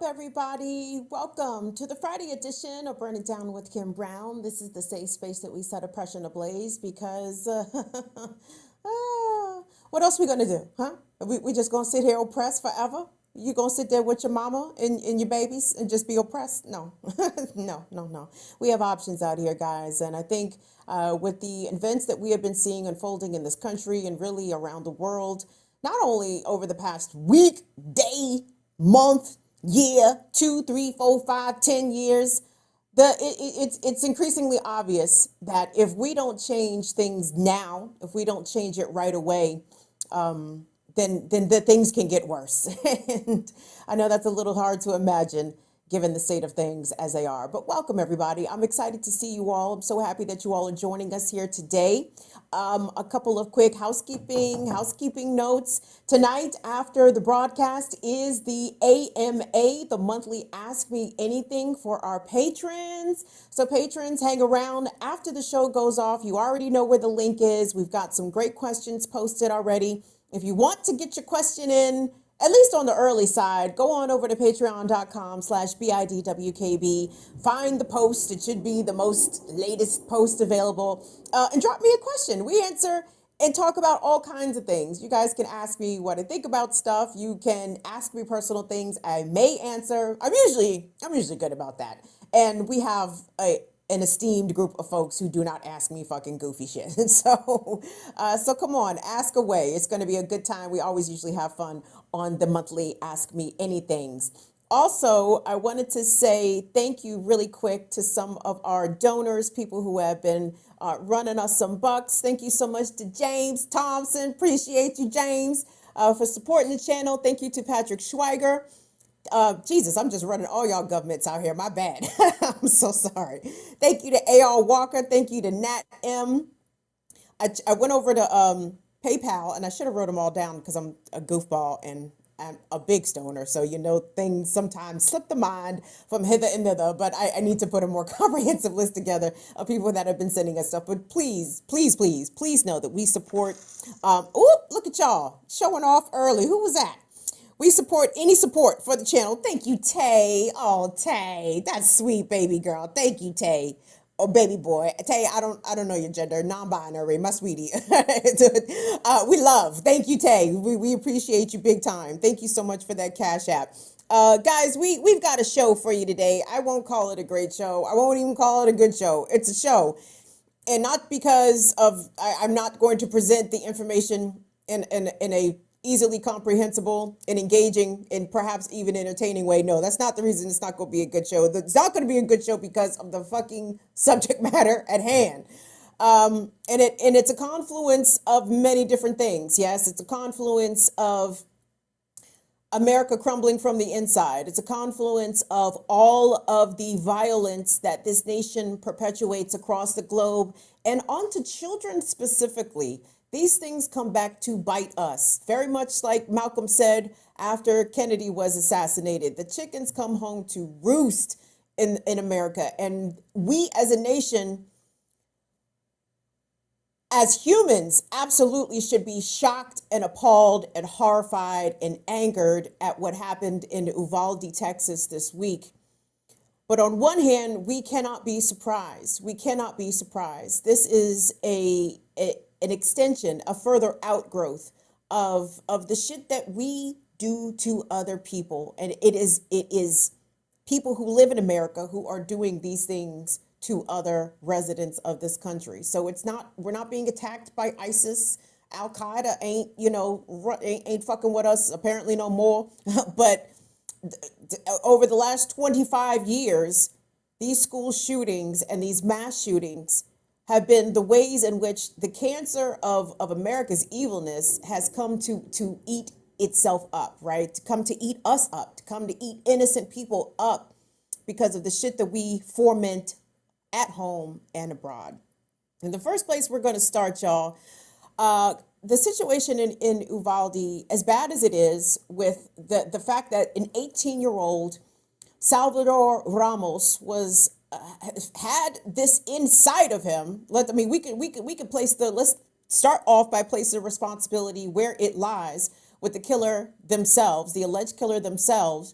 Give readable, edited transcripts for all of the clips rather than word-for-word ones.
everybody? Welcome to the Friday edition of Burn It Down with Kim Brown. This is the safe space that we set oppression ablaze because what else we gonna do, huh? We just gonna sit here oppressed forever? You gonna sit there with your mama and your babies and just be oppressed? No, no. We have options out here, guys, and I think with the events that we have been seeing unfolding in this country and really around the world, not only over the past week, day, month, year, 2, 3, 4, 5, 10 years, it's increasingly obvious that if we don't change things now, if we don't change it right away, then the things can get worse. And I know that's a little hard to imagine given the state of things as they are. But welcome, everybody. I'm excited to see you all. I'm so happy that you all are joining us here today. A couple of quick housekeeping notes. Tonight, after the broadcast, is the AMA, the monthly Ask Me Anything for our patrons. So patrons, hang around after the show goes off. You already know where the link is. We've got some great questions posted already. If you want to get your question in, at least on the early side, go on over to patreon.com/BIDWKB. Find the post. It should be the most latest post available. And drop me a question. We answer and talk about all kinds of things. You guys can ask me what I think about stuff. You can ask me personal things. I may answer. I'm usually good about that. And we have an esteemed group of folks who do not ask me fucking goofy shit. So come on, ask away. It's going to be a good time. We always usually have fun on the monthly Ask Me Anythings. Also, I wanted to say thank you really quick to some of our donors, people who have been running us some bucks. Thank you so much to James Thompson. Appreciate you, James, for supporting the channel. Thank you to Patrick Schweiger. Jesus, I'm just running all y'all governments out here. My bad. I'm so sorry. Thank you to A.R. Walker. Thank you to Nat M. I went over to PayPal, and I should have wrote them all down because I'm a goofball and I'm a big stoner. So, things sometimes slip the mind from hither and thither, but I need to put a more comprehensive list together of people that have been sending us stuff. But please know that we support. Look at y'all showing off early. Who was that? We support any support for the channel. Thank you, Tay. Oh, Tay, that's sweet, baby girl. Thank you, Tay. Oh, baby boy. Tay, I don't know your gender. Non-binary, my sweetie. We love. Thank you, Tay. We appreciate you big time. Thank you so much for that Cash App. Guys, we've got a show for you today. I won't call it a great show. I won't even call it a good show. It's a show. And not because I'm not going to present the information in a easily comprehensible and engaging and perhaps even entertaining way. No, that's not the reason it's not going to be a good show. It's not going to be a good show because of the fucking subject matter at hand. And it's a confluence of many different things. Yes, it's a confluence of America crumbling from the inside. It's a confluence of all of the violence that this nation perpetuates across the globe and onto children specifically. These things come back to bite us. Very much like Malcolm said after Kennedy was assassinated. The chickens come home to roost in America. And we as a nation, as humans, absolutely should be shocked and appalled and horrified and angered at what happened in Uvalde, Texas this week. But on one hand, we cannot be surprised. We cannot be surprised. This is an extension, a further outgrowth of the shit that we do to other people. And it is people who live in America who are doing these things to other residents of this country. So we're not being attacked by ISIS. Al Qaeda ain't fucking with us apparently no more. But over the last 25 years, these school shootings and these mass shootings have been the ways in which the cancer of America's evilness has come to eat itself up, right? To come to eat us up, to come to eat innocent people up because of the shit that we foment at home and abroad. In the first place, we're going to start, y'all. The situation in Uvalde, as bad as it is, with the fact that an 18-year-old Salvador Ramos was had this inside of him. We could place let's start off by placing the responsibility where it lies with the killer themselves, the alleged killer themselves.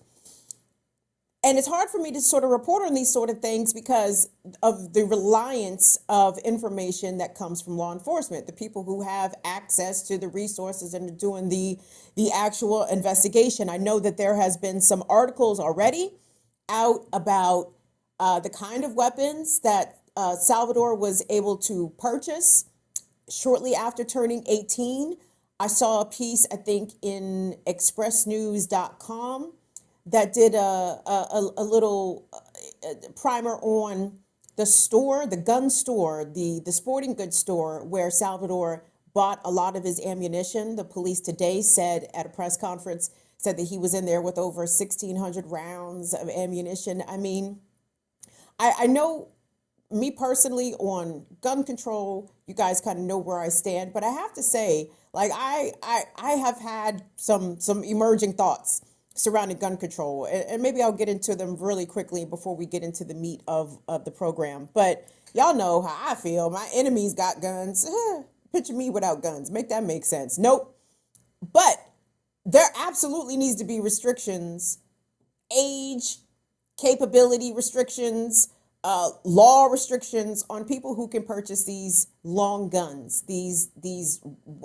And it's hard for me to sort of report on these sort of things because of the reliance of information that comes from law enforcement, the people who have access to the resources and are doing the actual investigation. I know that there has been some articles already out about the kind of weapons that Salvador was able to purchase shortly after turning 18. I saw a piece, I think, in expressnews.com that did a little primer on the store, the gun store, the sporting goods store where Salvador bought a lot of his ammunition. The police today said at a press conference, said that he was in there with over 1,600 rounds of ammunition. I mean, I know me personally on gun control, you guys kind of know where I stand, but I have to say, like, I have had some emerging thoughts surrounding gun control, and maybe I'll get into them really quickly before we get into the meat of the program. But y'all know how I feel. My enemies got guns. Picture me without guns. Make that make sense. Nope. But there absolutely needs to be restrictions, age, capability restrictions, law restrictions on people who can purchase these long guns. These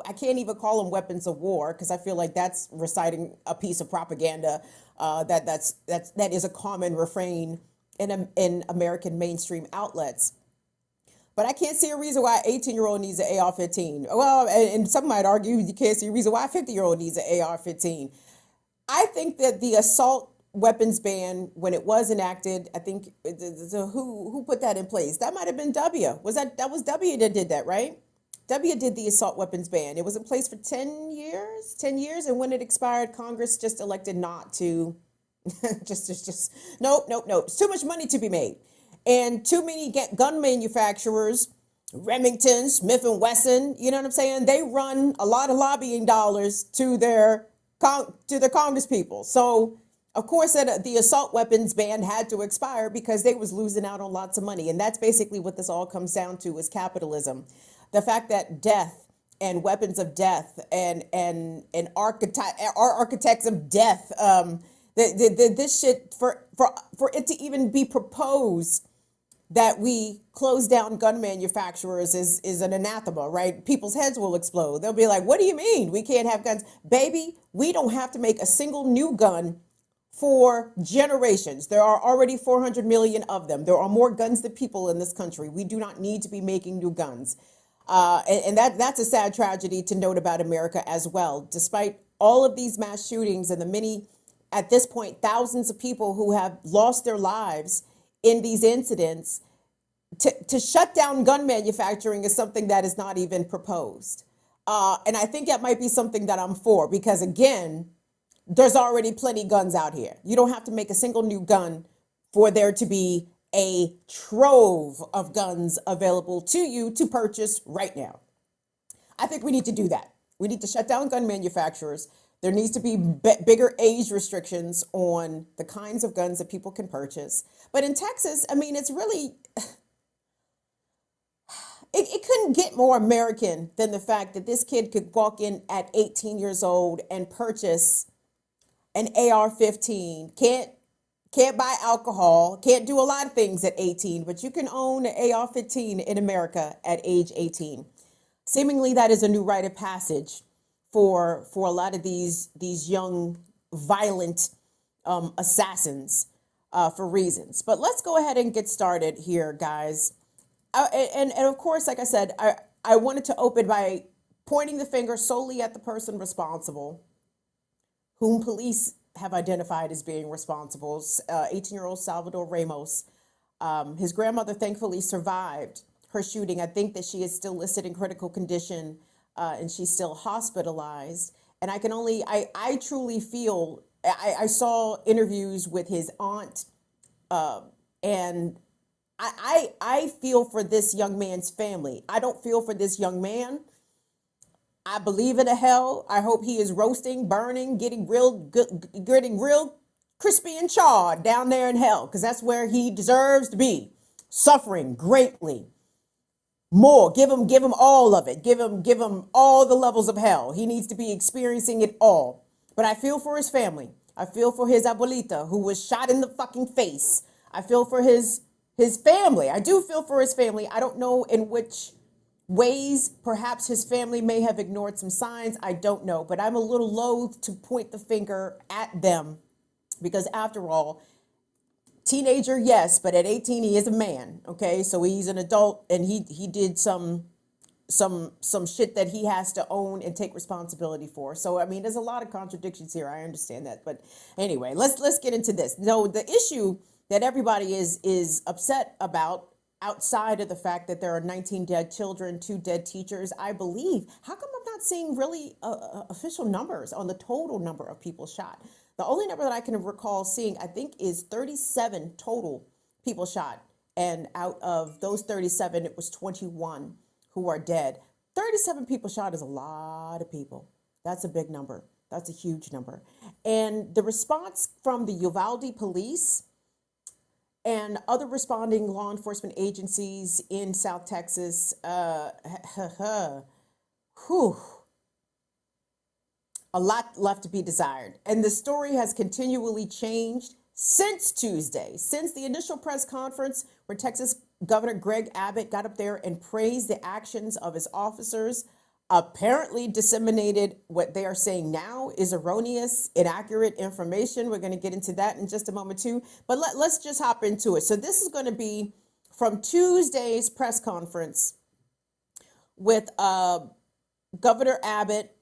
I can't even call them weapons of war because I feel like that's reciting a piece of propaganda that is a common refrain in American mainstream outlets. But I can't see a reason why an 18-year-old needs an AR-15. Well, and some might argue you can't see a reason why a 50-year-old needs an AR-15. I think that the assault weapons ban, when it was enacted, I think who put that in place? That might have been W. That was W that did that, right? W did the assault weapons ban. It was in place for 10 years, and when it expired, Congress just elected not to. Nope. It's too much money to be made. And too many gun manufacturers, Remington, Smith and Wesson, you know what I'm saying? They run a lot of lobbying dollars to their Congress people. So of course, the assault weapons ban had to expire because they was losing out on lots of money. And that's basically what this all comes down to is capitalism. The fact that death and weapons of death and architects of death, this shit, for it to even be proposed that we close down gun manufacturers is an anathema, right? People's heads will explode. They'll be like, what do you mean we can't have guns? Baby, we don't have to make a single new gun for generations. There are already 400 million of them. There are more guns than people in this country. We do not need to be making new guns. And that's a sad tragedy to note about America as well. Despite all of these mass shootings and the many, at this point, thousands of people who have lost their lives in these incidents, to shut down gun manufacturing is something that is not even proposed. And I think that might be something that I'm for because, again, there's already plenty guns out here. You don't have to make a single new gun for there to be a trove of guns available to you to purchase right now. I think we need to do that. We need to shut down gun manufacturers. There needs to be bigger age restrictions on the kinds of guns that people can purchase. But in Texas, I mean, it's really, it couldn't get more American than the fact that this kid could walk in at 18 years old and purchase an AR-15, can't buy alcohol, can't do a lot of things at 18, but you can own an AR-15 in America at age 18. Seemingly that is a new rite of passage for a lot of these young violent assassins for reasons. But let's go ahead and get started here, guys. And of course, like I said, I wanted to open by pointing the finger solely at the person responsible, whom police have identified as being responsible, 18-year-old Salvador Ramos. His grandmother thankfully survived her shooting. I think that she is still listed in critical condition and she's still hospitalized. And I truly feel, I saw interviews with his aunt and I feel for this young man's family. I don't feel for this young man. I believe in a hell. I hope he is roasting, burning, getting real crispy and charred down there in hell, because that's where he deserves to be, suffering greatly. More, give him all of it. Give him all the levels of hell. He needs to be experiencing it all. But I feel for his family. I feel for his abuelita who was shot in the fucking face. I feel for his family. I do feel for his family. I don't know in which ways perhaps his family may have ignored some signs. I don't know, but I'm a little loath to point the finger at them because after all, teenager, yes, but at 18 he is a man, okay? So he's an adult and he did some shit that he has to own and take responsibility for. So I mean, there's a lot of contradictions here. I understand that, but anyway, let's get into this. No, the issue that everybody is upset about, outside of the fact that there are 19 dead children, 2 dead teachers, I believe. How come I'm not seeing really official numbers on the total number of people shot? The only number that I can recall seeing, I think, is 37 total people shot, and out of those 37, it was 21 who are dead. 37 people shot is a lot of people. That's a big number. That's a huge number. And the response from the Uvalde police and other responding law enforcement agencies in South Texas, whew, a lot left to be desired. And the story has continually changed since Tuesday, since the initial press conference where Texas Governor Greg Abbott got up there and praised the actions of his officers, apparently disseminated what they are saying now is erroneous, inaccurate information. We're going to get into that in just a moment too, but let's just hop into it. So this is going to be from Tuesday's press conference with Governor Abbott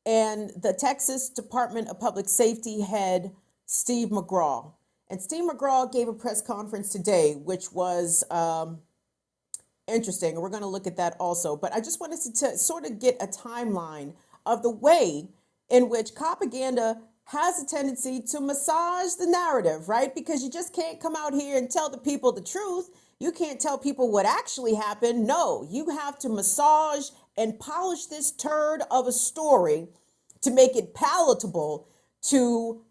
and the Texas Department of Public Safety head, Steve McGraw. And Steve McGraw gave a press conference today, which was interesting. And we're going to look at that also. But I just wanted to sort of get a timeline of the way in which propaganda has a tendency to massage the narrative, right? Because you just can't come out here and tell the people the truth. You can't tell people what actually happened. No, you have to massage and polish this turd of a story to make it palatable, to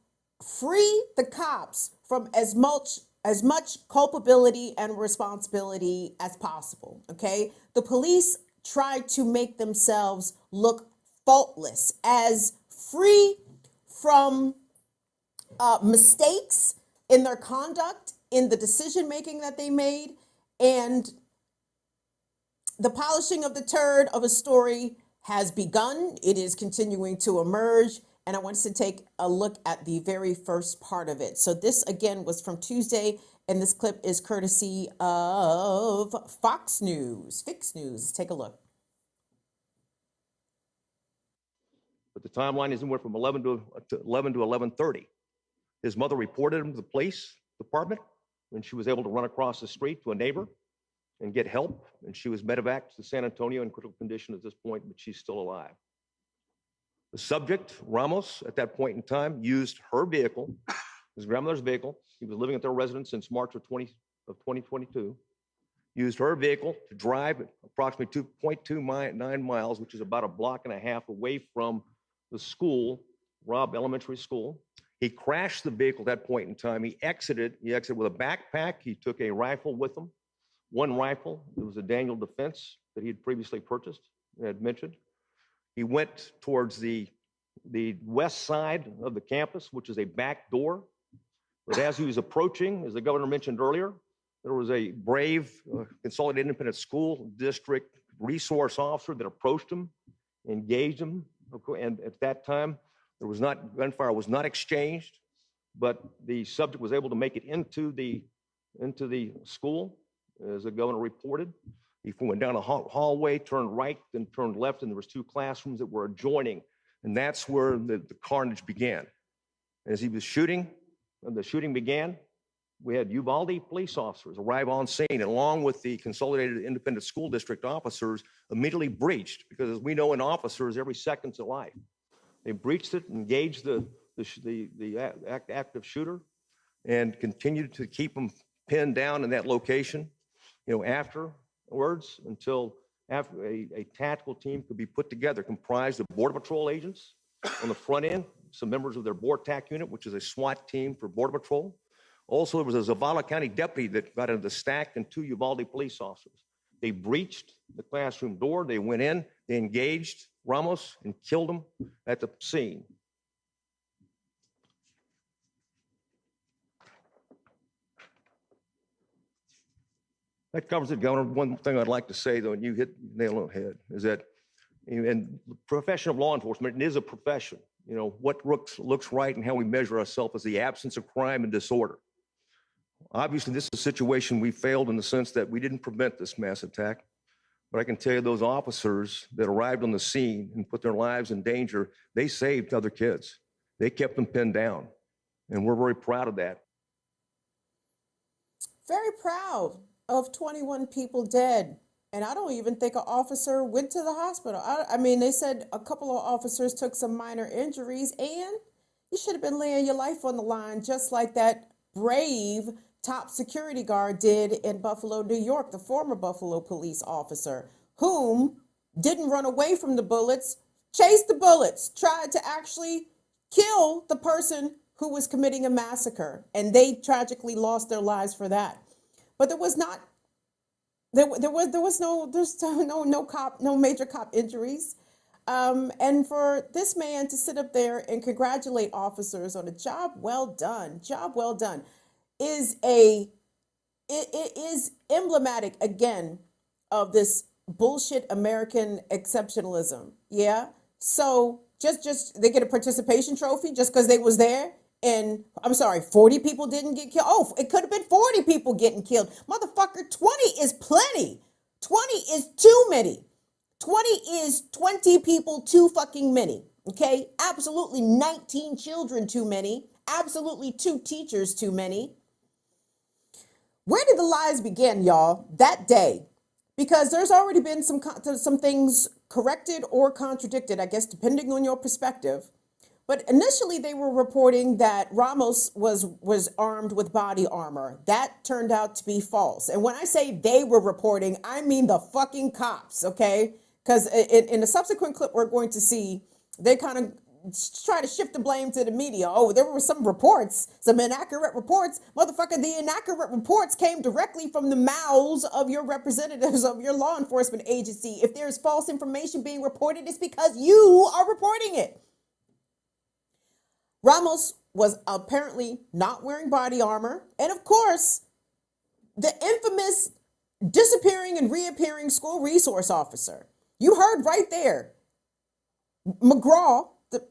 free the cops from as much culpability and responsibility as possible, okay? The police try to make themselves look faultless, as free from mistakes in their conduct, in the decision making that they made, and the polishing of the turd of a story has begun. It is continuing to emerge. And I wanted to take a look at the very first part of it. So this, again, was from Tuesday, and this clip is courtesy of Fox News. Fix News. Let's take a look. But the timeline is anywhere from 11 to 11:30. His mother reported him to the police department when she was able to run across the street to a neighbor and get help. And she was medevaced to San Antonio in critical condition at this point, but she's still alive. The subject, Ramos, at that point in time, used her vehicle, his grandmother's vehicle. He was living at their residence since March of 2022. Used her vehicle to drive approximately 2.29 miles, which is about a block and a half away from the school, Robb Elementary School. He crashed the vehicle at that point in time. He exited with a backpack. He took a rifle with him, one rifle. It was a Daniel Defense that he had previously purchased and had mentioned. He went towards the west side of the campus, which is a back door. But as he was approaching, as the governor mentioned earlier, there was a brave Consolidated Independent School District resource officer that approached him, engaged him, and at that time, gunfire was not exchanged, but the subject was able to make it into the school, as the governor reported. He went down a hallway, turned right, then turned left, and there was 2 classrooms that were adjoining. And that's where the carnage began. As he was shooting, the shooting began, we had Uvalde police officers arrive on scene, and along with the Consolidated Independent School District officers, immediately breached, because as we know in officers, every second's a life. They breached it, engaged the active shooter, and continued to keep him pinned down in that location, afterwards, until after a tactical team could be put together, comprised of Border Patrol agents on the front end, some members of their BORTAC unit, which is a SWAT team for Border Patrol. Also, there was a Zavala County deputy that got into the stack, and 2 Uvalde police officers. They breached the classroom door. They went in, they engaged Ramos and killed him at the scene. That covers it, Governor. One thing I'd like to say, though, and you hit the nail on the head, is that in the profession of law enforcement, it is a profession. You know, what looks right and how we measure ourselves is the absence of crime and disorder. Obviously, this is a situation we failed in the sense that we didn't prevent this mass attack. But I can tell you those officers that arrived on the scene and put their lives in danger, they saved other kids. They kept them pinned down. And we're very proud of that. Very proud of 21 people dead. And I don't even think an officer went to the hospital. I mean, they said a couple of officers took some minor injuries, and you should have been laying your life on the line just like that brave top security guard did in Buffalo, New York, the former Buffalo police officer, whom didn't run away from the bullets, chased the bullets, tried to actually kill the person who was committing a massacre. And they tragically lost their lives for that. But there was not, there's no major cop injuries. And for this man to sit up there and congratulate officers on a job well done, is it is emblematic again of this bullshit American exceptionalism. Yeah. So just they get a participation trophy just because they was there. And I'm sorry, 40 people didn't get killed. Oh, it could have been 40 people getting killed. Motherfucker, 20 is plenty. 20 is too many. 20 is 20 people too fucking many. Okay? Absolutely 19 children too many. Absolutely 2 teachers too many. Where did the lies begin, y'all? That day. Because there's already been some things corrected or contradicted, I guess, depending on your perspective. But initially, they were reporting that Ramos was armed with body armor. That turned out to be false. And when I say they were reporting, I mean the fucking cops, okay? Because in the subsequent clip we're going to see, they kind of try to shift the blame to the media. Oh, there were some reports, some inaccurate reports. Motherfucker, the inaccurate reports came directly from the mouths of your representatives of your law enforcement agency. If there's false information being reported, it's because you are reporting it. Ramos was apparently not wearing body armor. And of course, the infamous disappearing and reappearing school resource officer. You heard right there. McGraw, the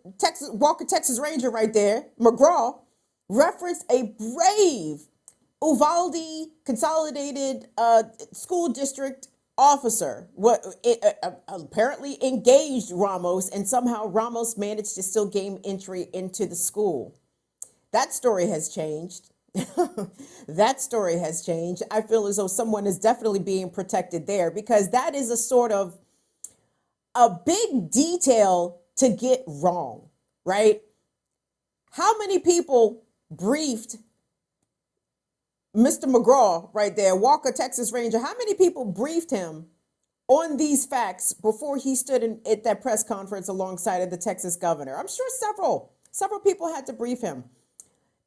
Walker, Texas Ranger right there, McGraw, referenced a brave Uvalde Consolidated School District officer, apparently engaged Ramos, and somehow Ramos managed to still gain entry into the school. That story has changed. That story has changed. I feel as though someone is definitely being protected there, because that is a sort of a big detail to get wrong, right? How many people briefed Mr. McGraw right there, Walker, Texas Ranger? How many people briefed him on these facts before he stood at that press conference alongside of the Texas governor? I'm sure several people had to brief him.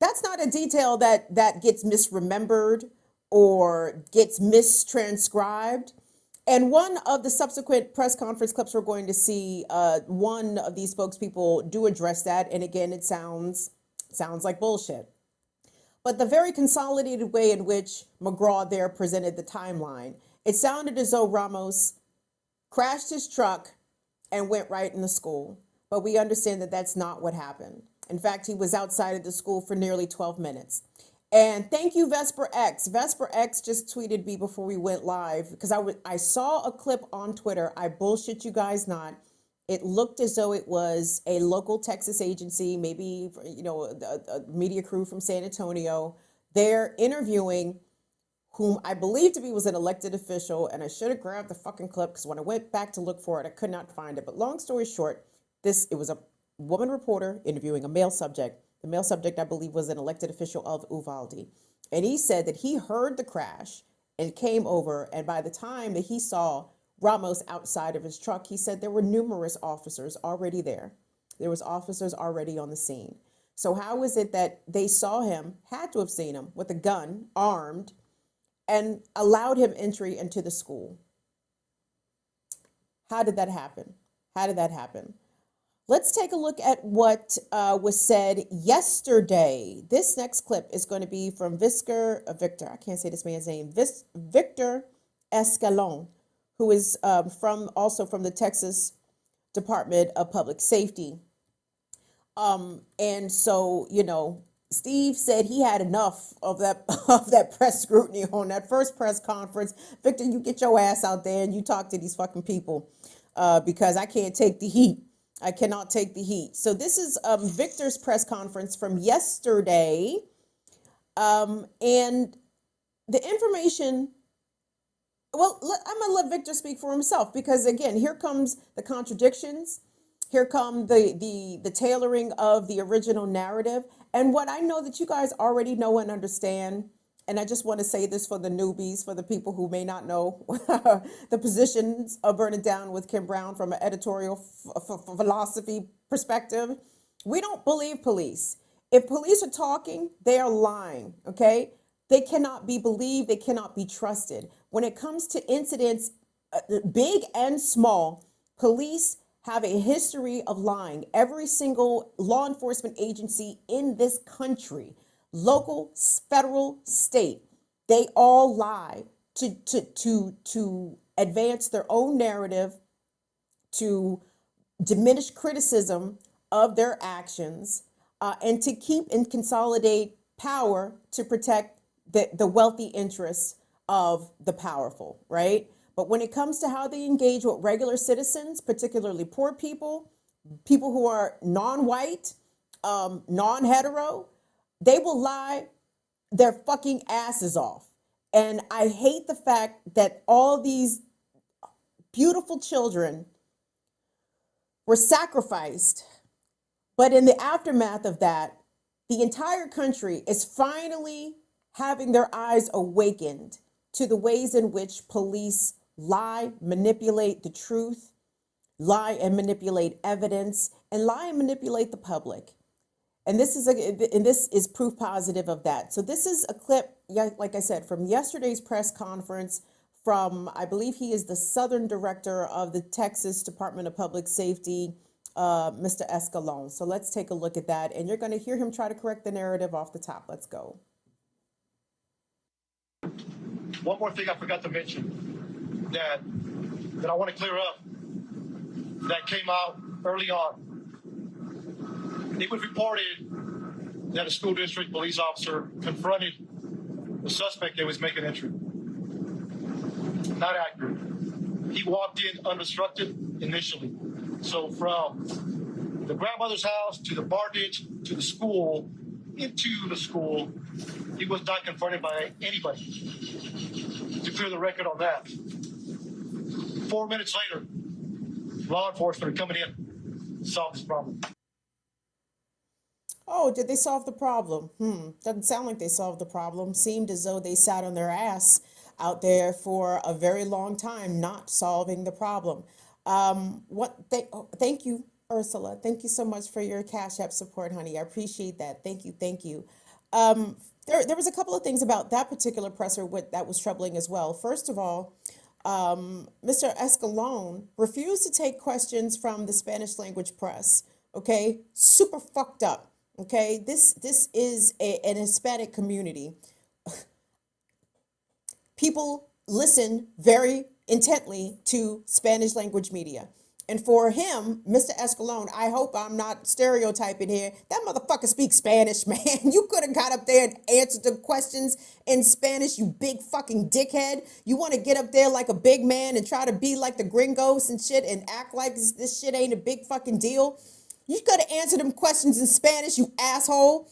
That's not a detail that gets misremembered or gets mistranscribed. And one of the subsequent press conference clips we're going to see, one of these spokespeople do address that. And again, it sounds like bullshit. But the very consolidated way in which McGraw there presented the timeline, it sounded as though Ramos crashed his truck and went right in the school. But we understand that that's not what happened. In fact, he was outside of the school for nearly 12 minutes. And thank you, Vesper X. Vesper X just tweeted me before we went live, because I saw a clip on Twitter. I bullshit you guys not. It looked as though it was a local Texas agency, maybe, a media crew from San Antonio. They're interviewing whom I believe to be was an elected official. And I should have grabbed the fucking clip, because when I went back to look for it, I could not find it. But long story short, it was a woman reporter interviewing a male subject. The male subject, I believe, was an elected official of Uvalde. And he said that he heard the crash and came over. And by the time that he saw Ramos outside of his truck, he said there were numerous officers already there. There was officers already on the scene. So how is it that they saw him, had to have seen him with a gun, armed, and allowed him entry into the school? How did that happen? Let's take a look at what was said yesterday. This next clip is going to be from Victor, I can't say this man's name, Victor Escalon, who is also from the Texas Department of Public Safety. And so, Steve said he had enough of that press scrutiny on that first press conference. Victor, you get your ass out there and you talk to these fucking people because I can't take the heat. I cannot take the heat. So this is Victor's press conference from yesterday. And the information, well, I'm going to let Victor speak for himself because, again, here comes the contradictions. Here come the tailoring of the original narrative. And what I know that you guys already know and understand, and I just want to say this for the newbies, for the people who may not know the positions of Burn It Down with Kim Brown from an editorial philosophy perspective. We don't believe police. If police are talking, they are lying, okay? They cannot be believed. They cannot be trusted. When it comes to incidents, big and small, police have a history of lying. Every single law enforcement agency in this country, local, federal, state, they all lie to advance their own narrative, to diminish criticism of their actions, and to keep and consolidate power to protect the wealthy interests of the powerful, right? But when it comes to how they engage with regular citizens, particularly poor people, people who are non-white, non-hetero, they will lie their fucking asses off. And I hate the fact that all these beautiful children were sacrificed. But in the aftermath of that, the entire country is finally having their eyes awakened to the ways in which police lie, manipulate the truth, lie and manipulate evidence, and lie and manipulate the public. And this is proof positive of that. So this is a clip, like I said, from yesterday's press conference from, I believe he is the Southern Director of the Texas Department of Public Safety, Mr. Escalon. So let's take a look at that. And you're going to hear him try to correct the narrative off the top. Let's go. One more thing I forgot to mention that I want to clear up that came out early on. It was reported that a school district police officer confronted the suspect that was making entry. Not accurate. He walked in unobstructed initially. So from the grandmother's house to the bar ditch to the school, into the school, he was not confronted by anybody. To clear the record on that. 4 minutes later, law enforcement are coming in to solve this problem. Oh, did they solve the problem? Doesn't sound like they solved the problem. Seemed as though they sat on their ass out there for a very long time, not solving the problem. Thank you, Ursula. Thank you so much for your Cash App support, honey. I appreciate that. Thank you. Thank you. There was a couple of things about that particular presser that was troubling as well. First of all, Mr. Escalon refused to take questions from the Spanish language press. Okay, super fucked up. Okay, this is an Hispanic community. People listen very intently to Spanish language media. And for him, Mr. Escalon, I hope I'm not stereotyping here. That motherfucker speaks Spanish, man. You could have got up there and answered the questions in Spanish, you big fucking dickhead. You want to get up there like a big man and try to be like the gringos and shit and act like this shit ain't a big fucking deal. You could have answered them questions in Spanish, you asshole.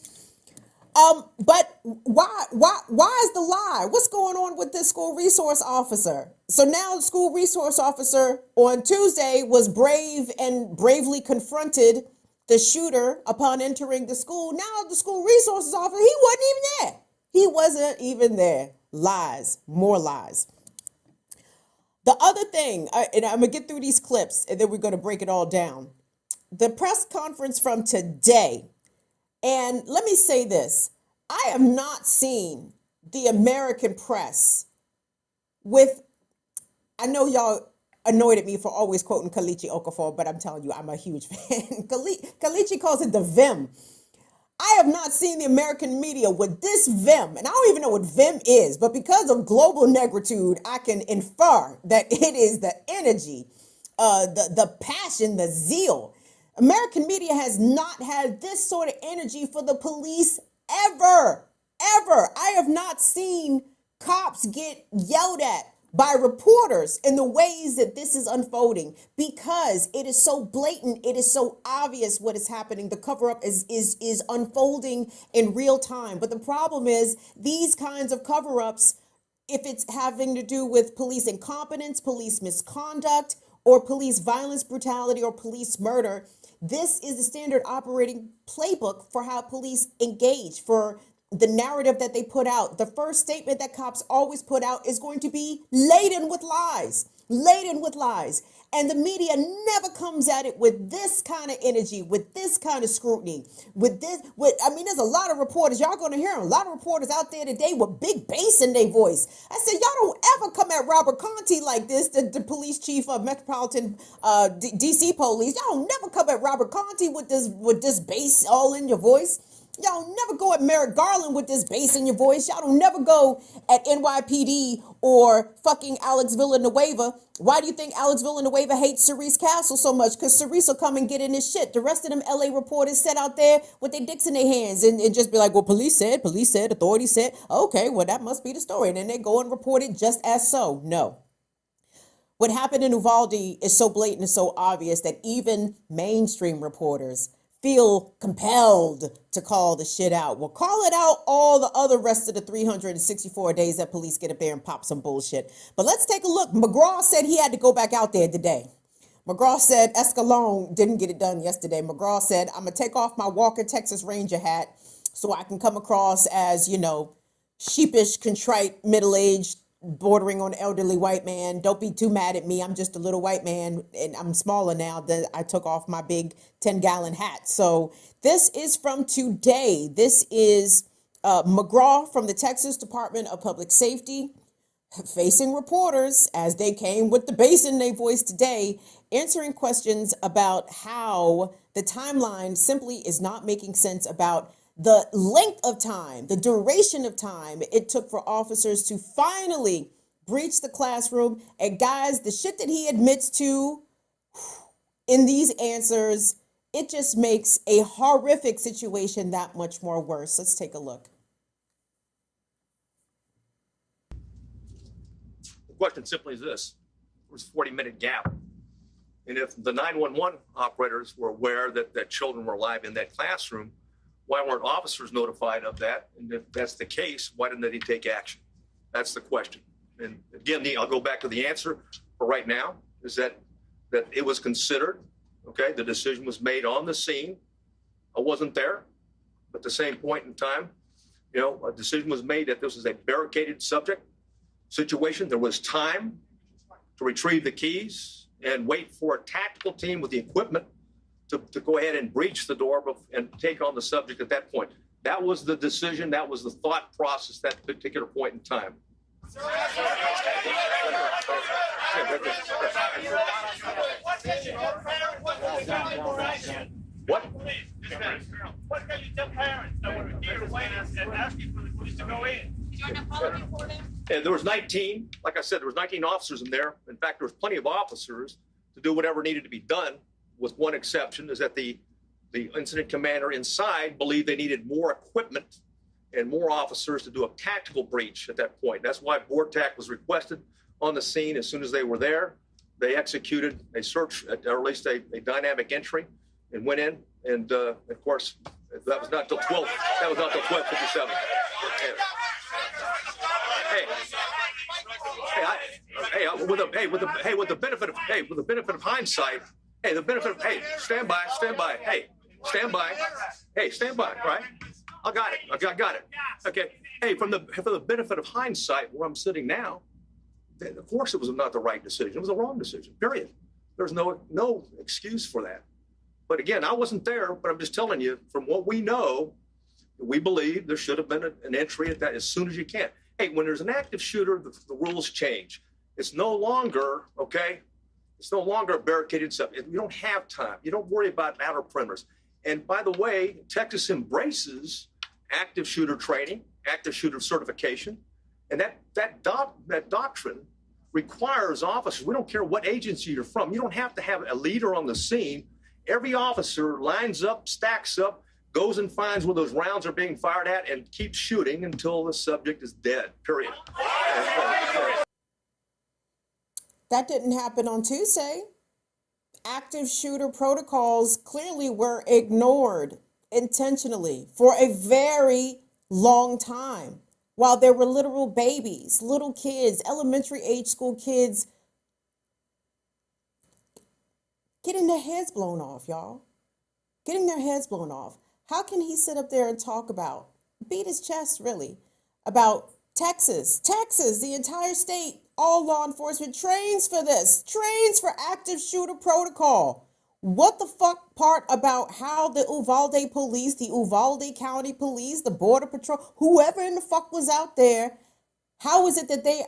But why is the lie? What's going on with this school resource officer? So now the school resource officer on Tuesday was brave and bravely confronted the shooter upon entering the school. Now the school resources officer, he wasn't even there. He wasn't even there. Lies, more lies. The other thing, and I'm gonna get through these clips and then we're gonna break it all down. The press conference from today. And let me say this, I have not seen the American press with, I know y'all annoyed at me for always quoting Kalichi Okafor, but I'm telling you, I'm a huge fan. Kalichi calls it the vim. I have not seen the American media with this vim, and I don't even know what vim is, but because of global negritude, I can infer that it is the energy, the passion, the zeal. American media has not had this sort of energy for the police ever. I have not seen cops get yelled at by reporters in the ways that this is unfolding, because it is so blatant, it is so obvious what is happening. The cover-up is unfolding in real time. But the problem is these kinds of cover-ups, if it's having to do with police incompetence, police misconduct, or police violence, brutality, or police murder, this is the standard operating playbook for how police engage, for the narrative that they put out. The first statement that cops always put out is going to be laden with lies. And the media never comes at it with this kind of energy, with this kind of scrutiny, there's a lot of reporters, y'all going to hear them, a lot of reporters out there today with big bass in their voice. I said, y'all don't ever come at Robert Conti like this, the police chief of Metropolitan DC Police. Y'all don't never come at Robert Conti with this bass all in your voice. Y'all don't never go at Merrick Garland with this bass in your voice. Y'all don't never go at NYPD or fucking Alex Villanueva. Why do you think Alex Villanueva hates Cerise Castle so much? Because Cerise will come and get in his shit. The rest of them LA reporters sit out there with their dicks in their hands and just be like, well, police said, authorities said. Okay, well, that must be the story. And then they go and report it just as so. No. What happened in Uvalde is so blatant and so obvious that even mainstream reporters feel compelled to call the shit out. Well, call it out all the other rest of the 364 days that police get up there and pop some bullshit. But let's take a look. McGraw said he had to go back out there today. McGraw said Escalon didn't get it done yesterday. McGraw said, I'm going to take off my Walker Texas Ranger hat so I can come across as, sheepish, contrite, middle-aged, bordering on elderly white man. Don't be too mad at me. I'm just a little white man and I'm smaller now that I took off my big 10-gallon hat. So this is from today. This is McGraw from the Texas Department of Public Safety facing reporters as they came with the bass in their voice today, answering questions about how the timeline simply is not making sense about the length of time, the duration of time it took for officers to finally breach the classroom. And guys, the shit that he admits to in these answers, it just makes a horrific situation that much more worse. Let's take a look. The question simply is this: there was a 40-minute gap. And if the 911 operators were aware that children were alive in that classroom, why weren't officers notified of that? And if that's the case, why didn't they take action? That's the question. And again, I'll go back to the answer for right now, is that it was considered, okay? The decision was made on the scene. I wasn't there, but at the same point in time, a decision was made that this was a barricaded situation. There was time to retrieve the keys and wait for a tactical team with the equipment to go ahead and breach the door and take on the subject at that point. That was the decision. That was the thought process at that particular point in time. What? What can you tell parents that were here waiting and asking for the police to go in? And there was 19, like I said, there was 19 officers in there. In fact, there was plenty of officers to do whatever needed to be done, with one exception, is that the incident commander inside believed they needed more equipment and more officers to do a tactical breach at that point. That's why BORTAC was requested on the scene. As soon as they were there, they executed a search, or at least a dynamic entry, and went in. And of course, that was not till 12. That was not till 12:57. With the benefit of hindsight. Stand by. Right? I got it. Okay. Hey, for the benefit of hindsight, where I'm sitting now, of course it was not the right decision. It was the wrong decision. Period. There's no excuse for that. But again, I wasn't there, but I'm just telling you, from what we know, we believe there should have been an entry at that as soon as you can. Hey, when there's an active shooter, the rules change. It's no longer, okay, It's no longer a barricaded subject. You don't have time. You don't worry about outer perimeters. And by the way, Texas embraces active shooter training, active shooter certification, and that doctrine requires officers. We don't care what agency you're from. You don't have to have a leader on the scene. Every officer lines up, stacks up, goes and finds where those rounds are being fired at, and keeps shooting until the subject is dead. Period. That didn't happen on Tuesday. Active shooter protocols clearly were ignored intentionally for a very long time while there were literal babies, little kids, elementary age school kids getting their heads blown off, y'all. Getting their heads blown off. How can he sit up there and talk about, beat his chest really, about Texas, the entire state, all law enforcement trains for this, trains for active shooter protocol. What the fuck part about how the Uvalde police, the Uvalde County police, the Border Patrol, whoever in the fuck was out there, how is it that they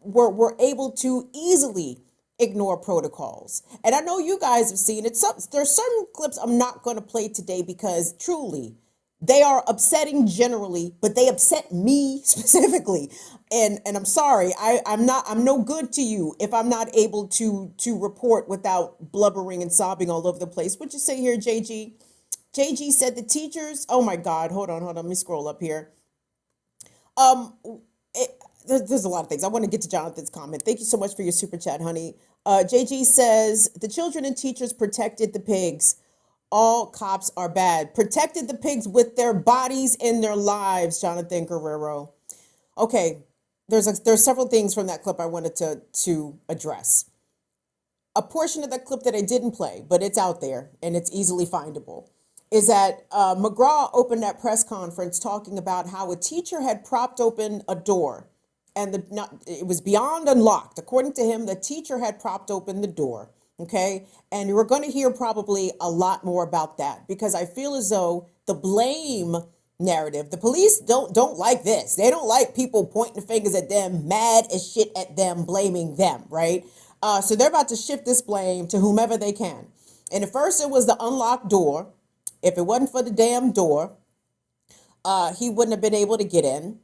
were able to easily ignore protocols? And I know you guys have seen it. There's certain clips I'm not going to play today because truly they are upsetting generally, but they upset me specifically. And I'm sorry, I'm no good to you if I'm not able to report without blubbering and sobbing all over the place. What'd you say here, JG? JG said the teachers, oh my God, hold on, let me scroll up here. There's a lot of things. I want to get to Jonathan's comment. Thank you so much for your super chat, honey. JG says the children and teachers protected the pigs. All cops are bad. Protected the pigs with their bodies and their lives, Jonathan Guerrero. Okay, there's several things from that clip I wanted to address. A portion of that clip that I didn't play, but it's out there and it's easily findable, is that McGraw opened that press conference talking about how a teacher had propped open a door and it was beyond unlocked. According to him, the teacher had propped open the door. Okay. And we're going to hear probably a lot more about that because I feel as though the blame narrative, the police don't like this. They don't like people pointing fingers at them, mad as shit at them, blaming them. Right. So they're about to shift this blame to whomever they can. And at first it was the unlocked door. If it wasn't for the damn door, he wouldn't have been able to get in.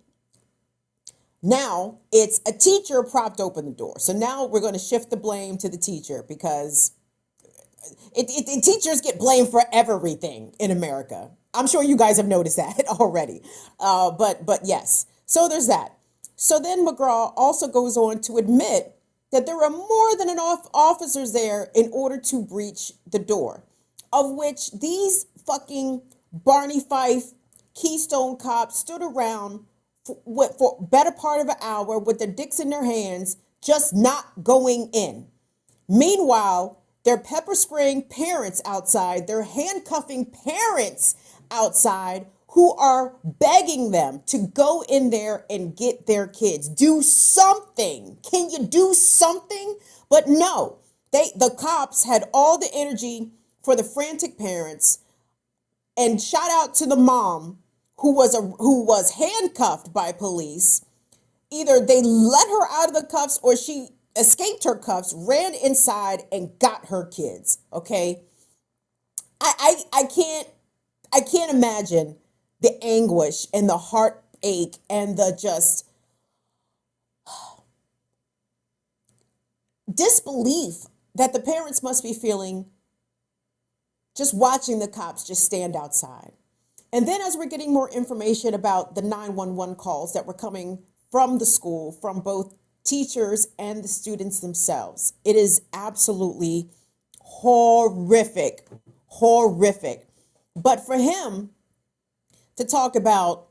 Now it's a teacher propped open the door. So now we're going to shift the blame to the teacher because teachers get blamed for everything in America. I'm sure you guys have noticed that already. But yes, so there's that. So then McGraw also goes on to admit that there were more than enough officers there in order to breach the door, of which these fucking Barney Fife Keystone cops stood around for better part of an hour with their dicks in their hands, just not going in. Meanwhile, they're pepper spraying parents outside. They're handcuffing parents outside who are begging them to go in there and get their kids. Do something. Can you do something? But no, the cops had all the energy for the frantic parents. And shout out to the mom who was handcuffed by police. Either they let her out of the cuffs or she escaped her cuffs, ran inside and got her kids. Okay. I can't imagine the anguish and the heartache and the just disbelief that the parents must be feeling just watching the cops just stand outside. And then as we're getting more information about the 911 calls that were coming from the school, from both teachers and the students themselves, it is absolutely horrific. But for him to talk about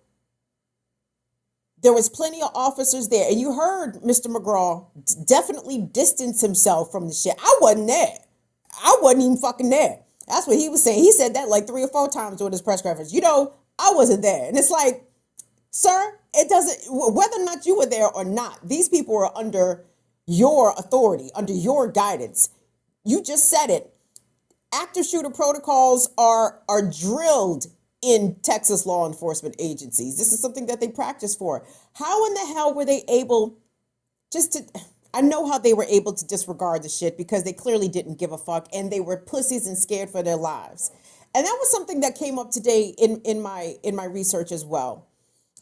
there was plenty of officers there, and you heard Mr. McGraw definitely distance himself from the shit. I wasn't there. I wasn't even fucking there. That's what he was saying. He said that like 3 or 4 times during his press conference. I wasn't there. And it's like, sir, it doesn't, whether or not you were there or not, these people are under your authority, under your guidance. You just said it. Active shooter protocols are drilled in Texas law enforcement agencies. This is something that they practice for. How in the hell were they able just to, I know how they were able to disregard the shit because they clearly didn't give a fuck and they were pussies and scared for their lives. And that was something that came up today in my research as well.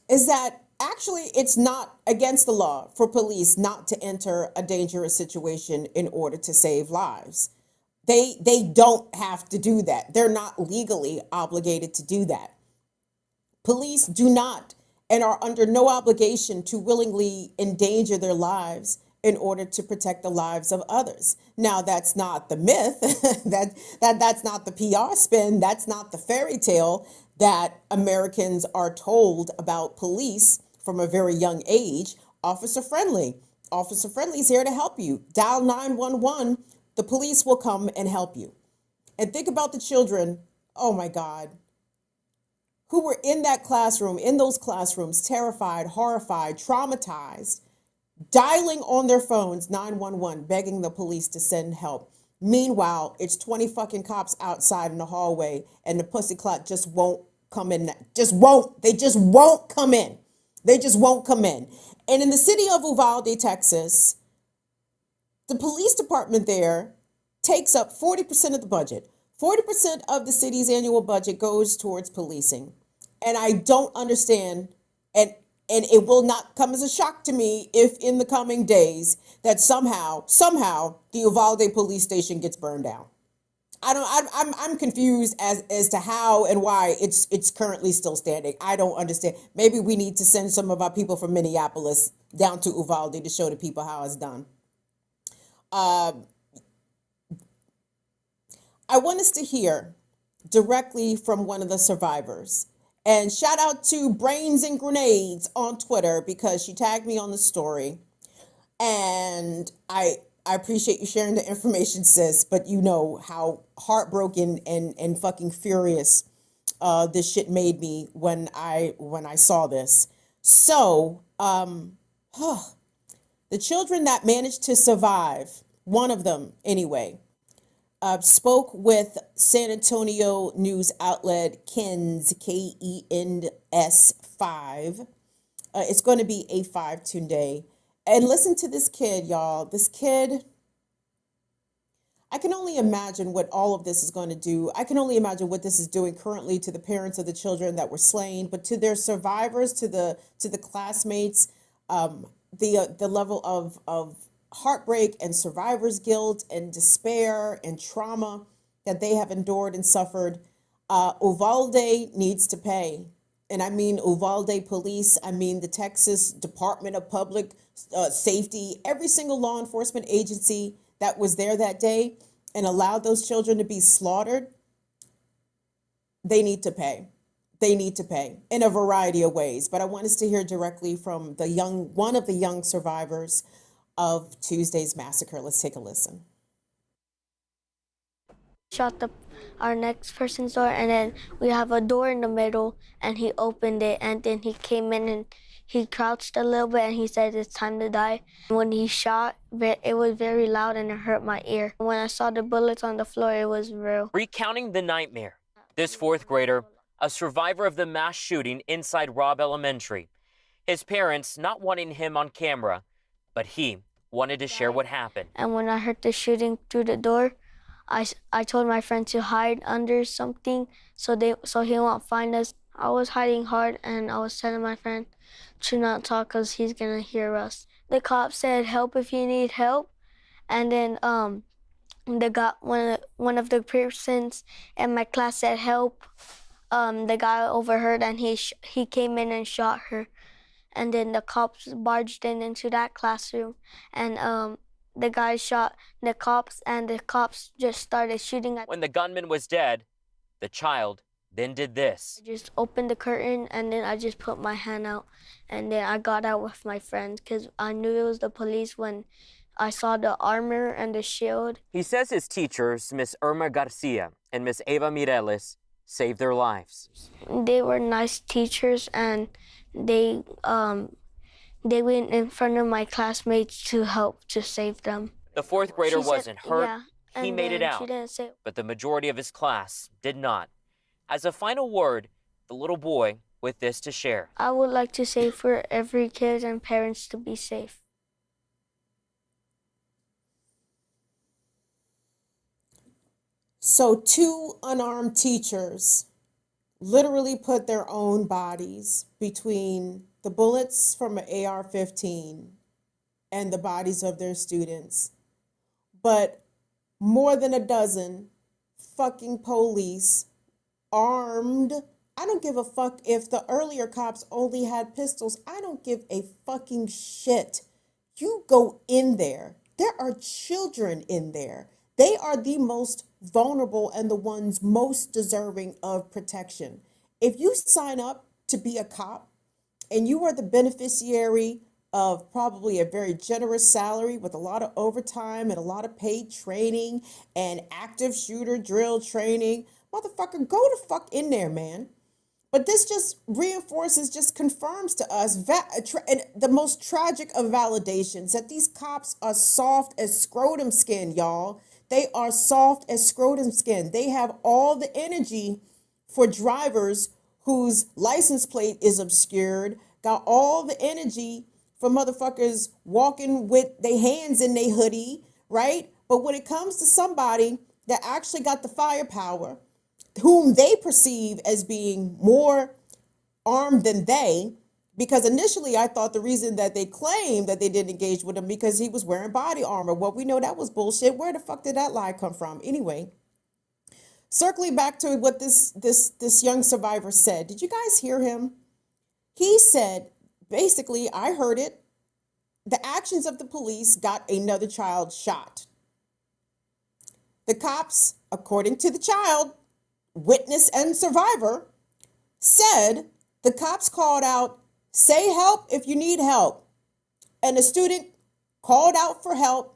Is that actually it's not against the law for police not to enter a dangerous situation in order to save lives. They don't have to do that. They're not legally obligated to do that. Police do not and are under no obligation to willingly endanger their lives in order to protect the lives of others. Now, that's not the myth. That's not the PR spin. That's not the fairy tale that Americans are told about police from a very young age. Officer friendly. Officer friendly is here to help you. Dial 911. The police will come and help you. And think about the children. Oh my God, who were in that classroom, in those classrooms, terrified, horrified, traumatized, dialing on their phones 911, begging the police to send help. Meanwhile, it's 20 fucking cops outside in the hallway and the pussy clot just won't come in. Just won't. They just won't come in. They just won't come in. And in the city of Uvalde, Texas, the police department there takes up 40% of the budget. 40% of the city's annual budget goes towards policing. And I don't understand, and it will not come as a shock to me if in the coming days that somehow the Uvalde police station gets burned down. I'm confused as to how and why it's currently still standing. I don't understand. Maybe we need to send some of our people from Minneapolis down to Uvalde to show the people how it's done. I want us to hear directly from one of the survivors. And shout out to Brains and Grenades on Twitter because she tagged me on the story. And I appreciate you sharing the information, sis, but you know how heartbroken and fucking furious this shit made me when I saw this. So, the children that managed to survive, one of them anyway, spoke with San Antonio news outlet KENS, KENS 5. It's going to be A5 Tunde. And listen to this kid, y'all. This kid, I can only imagine what all of this is going to do. I can only imagine what this is doing currently to the parents of the children that were slain, but to their survivors, to the classmates, the level of heartbreak and survivor's guilt and despair and trauma that they have endured and suffered. Uvalde needs to pay. And I mean Uvalde police, I mean the Texas Department of Public Safety, every single law enforcement agency that was there that day and allowed those children to be slaughtered, they need to pay. They need to pay in a variety of ways. But I want us to hear directly from one of the young survivors of Tuesday's massacre. Let's take a listen. Shot our next person's door, and then we have a door in the middle, and he opened it, and then he came in and he crouched a little bit and he said it's time to die. When he shot, it was very loud and it hurt my ear. When I saw the bullets on the floor, it was real. Recounting the nightmare, this fourth grader, a survivor of the mass shooting inside Robb Elementary. His parents not wanting him on camera, but he wanted to share what happened. And when I heard the shooting through the door, I told my friend to hide under something so he won't find us. I was hiding hard and I was telling my friend to not talk because he's gonna hear us. The cop said, "Help if you need help," and then one of the persons in my class said, "Help." The guy overheard and he came in and shot her. And then the cops barged into that classroom, and the guy shot the cops, and the cops just started shooting at. When the gunman was dead, the child then did this. I just opened the curtain, and then I just put my hand out, and then I got out with my friends because I knew it was the police when I saw the armor and the shield. He says his teachers, Miss Irma Garcia and Miss Eva Mireles, saved their lives. They were nice teachers, and they went in front of my classmates to help to save them. The fourth grader She said- wasn't hurt. Yeah, He and made it then out. She didn't say. But the majority of his class did not. As a final word, the little boy with this to share. I would like to say for every kid and parents to be safe. So two unarmed teachers literally put their own bodies between the bullets from an AR-15 and the bodies of their students. But more than a dozen fucking police armed. I don't give a fuck if the earlier cops only had pistols. I don't give a fucking shit. You go in there. There are children in there. They are the most vulnerable and the ones most deserving of protection. If you sign up to be a cop and you are the beneficiary of probably a very generous salary with a lot of overtime and a lot of paid training and active shooter drill training, motherfucker, go the fuck in there, man. But this just reinforces, just confirms to us the most tragic of validations, that these cops are soft as scrotum skin, y'all. They are soft as scrotum skin. They have all the energy for drivers whose license plate is obscured, got all the energy for motherfuckers walking with their hands in their hoodie, right? But when it comes to somebody that actually got the firepower, whom they perceive as being more armed than they, because initially I thought the reason that they claimed that they didn't engage with him because he was wearing body armor. Well, we know that was bullshit. Where the fuck did that lie come from? Anyway, circling back to what this young survivor said. Did you guys hear him? He said, basically, I heard it. The actions of the police got another child shot. The cops, according to the child, witness and survivor, said the cops called out, say help if you need help. And the student called out for help,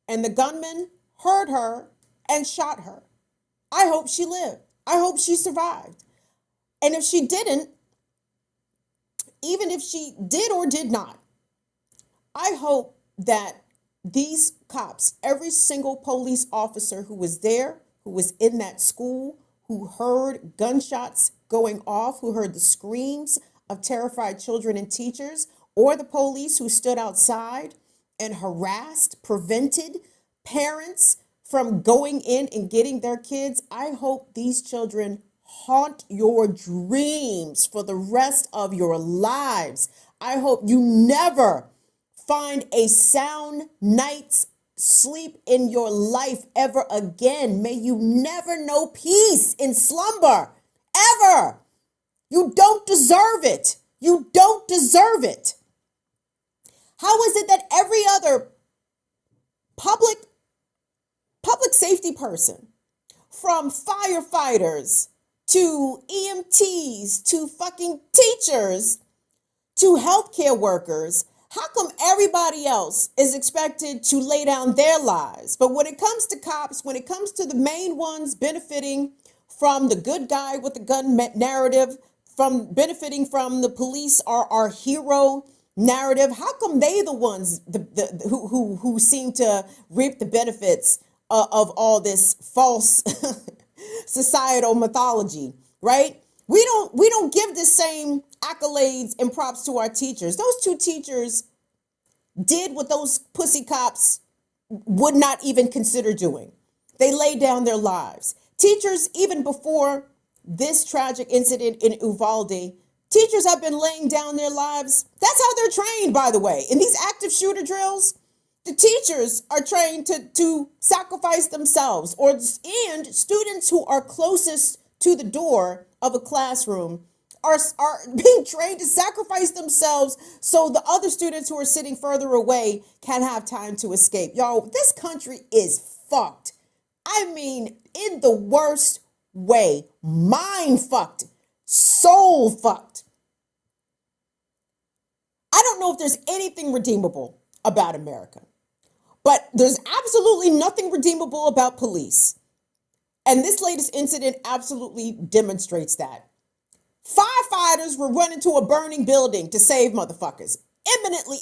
and the gunman heard her and shot her. I hope she lived. I hope she survived. And if she didn't, even if she did or did not, I hope that these cops, every single police officer who was there, who was in that school, who heard gunshots going off, who heard the screams of terrified children and teachers, or the police who stood outside and harassed, prevented parents from going in and getting their kids. I hope these children haunt your dreams for the rest of your lives. I hope you never find a sound night's sleep in your life ever again. May you never know peace in slumber, ever. You don't deserve it. You don't deserve it. How is it that every other public safety person, from firefighters to EMTs to fucking teachers to healthcare workers, how come everybody else is expected to lay down their lives? But when it comes to cops, when it comes to the main ones benefiting from the good guy with the gun narrative, from benefiting from the police are our hero narrative, how come they the ones who seem to reap the benefits of all this false societal mythology, right? We don't give the same accolades and props to our teachers. Those two teachers did what those pussy cops would not even consider doing. They laid down their lives. Teachers, even before this tragic incident in Uvalde, teachers have been laying down their lives. That's how they're trained, by the way. In these active shooter drills, the teachers are trained to sacrifice themselves, and students who are closest to the door of a classroom are being trained to sacrifice themselves so the other students who are sitting further away can have time to escape. Y'all, this country is fucked. I mean, in the worst way. Mind fucked. Soul fucked. I don't know if there's anything redeemable about America, but there's absolutely nothing redeemable about police. And this latest incident absolutely demonstrates that. Firefighters were running to a burning building to save motherfuckers. Imminently,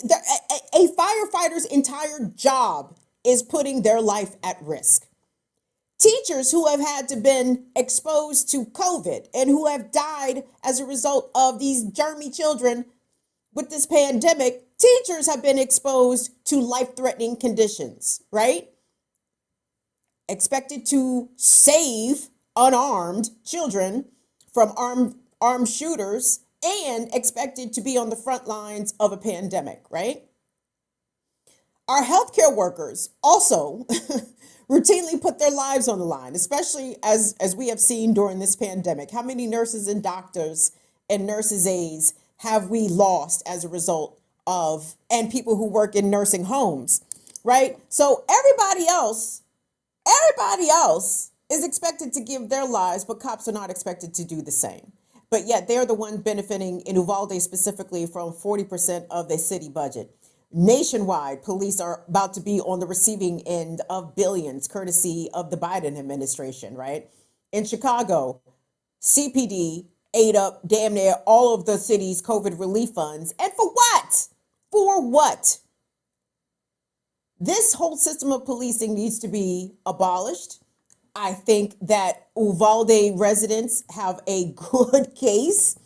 a firefighter's entire job is putting their life at risk. Teachers who have had to been exposed to COVID and who have died as a result of these germy children with this pandemic, teachers have been exposed to life-threatening conditions, right? expected to save unarmed children from armed shooters, and expected to be on the front lines of a pandemic, right? Our healthcare workers also routinely put their lives on the line, especially as we have seen during this pandemic. How many nurses and doctors and nurses' aides have we lost as a result of, and people who work in nursing homes, right? So everybody else is expected to give their lives, but cops are not expected to do the same. But yet they're the ones benefiting in Uvalde specifically from 40% of their city budget. Nationwide, police are about to be on the receiving end of billions, courtesy of the Biden administration, right? In Chicago, CPD ate up damn near all of the city's COVID relief funds. And for what? For what? This whole system of policing needs to be abolished. I think that Uvalde residents have a good case.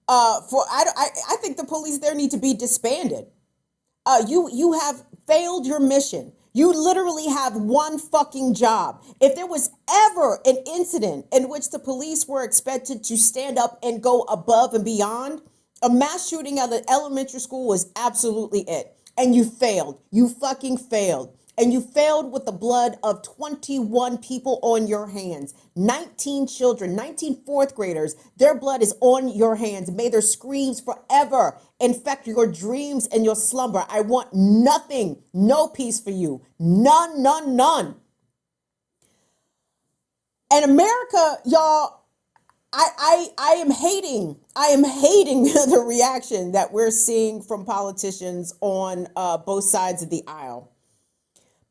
I think the police there need to be disbanded. You have failed your mission. You literally have one fucking job. If there was ever an incident in which the police were expected to stand up and go above and beyond, a mass shooting at an elementary school was absolutely it. And you failed. You fucking failed. And you failed with the blood of 21 people on your hands. 19 children, 19 fourth graders, their blood is on your hands. May their screams forever infect your dreams and your slumber. I want nothing, no peace for you. None, none, none. And America, y'all, I am hating the reaction that we're seeing from politicians on both sides of the aisle.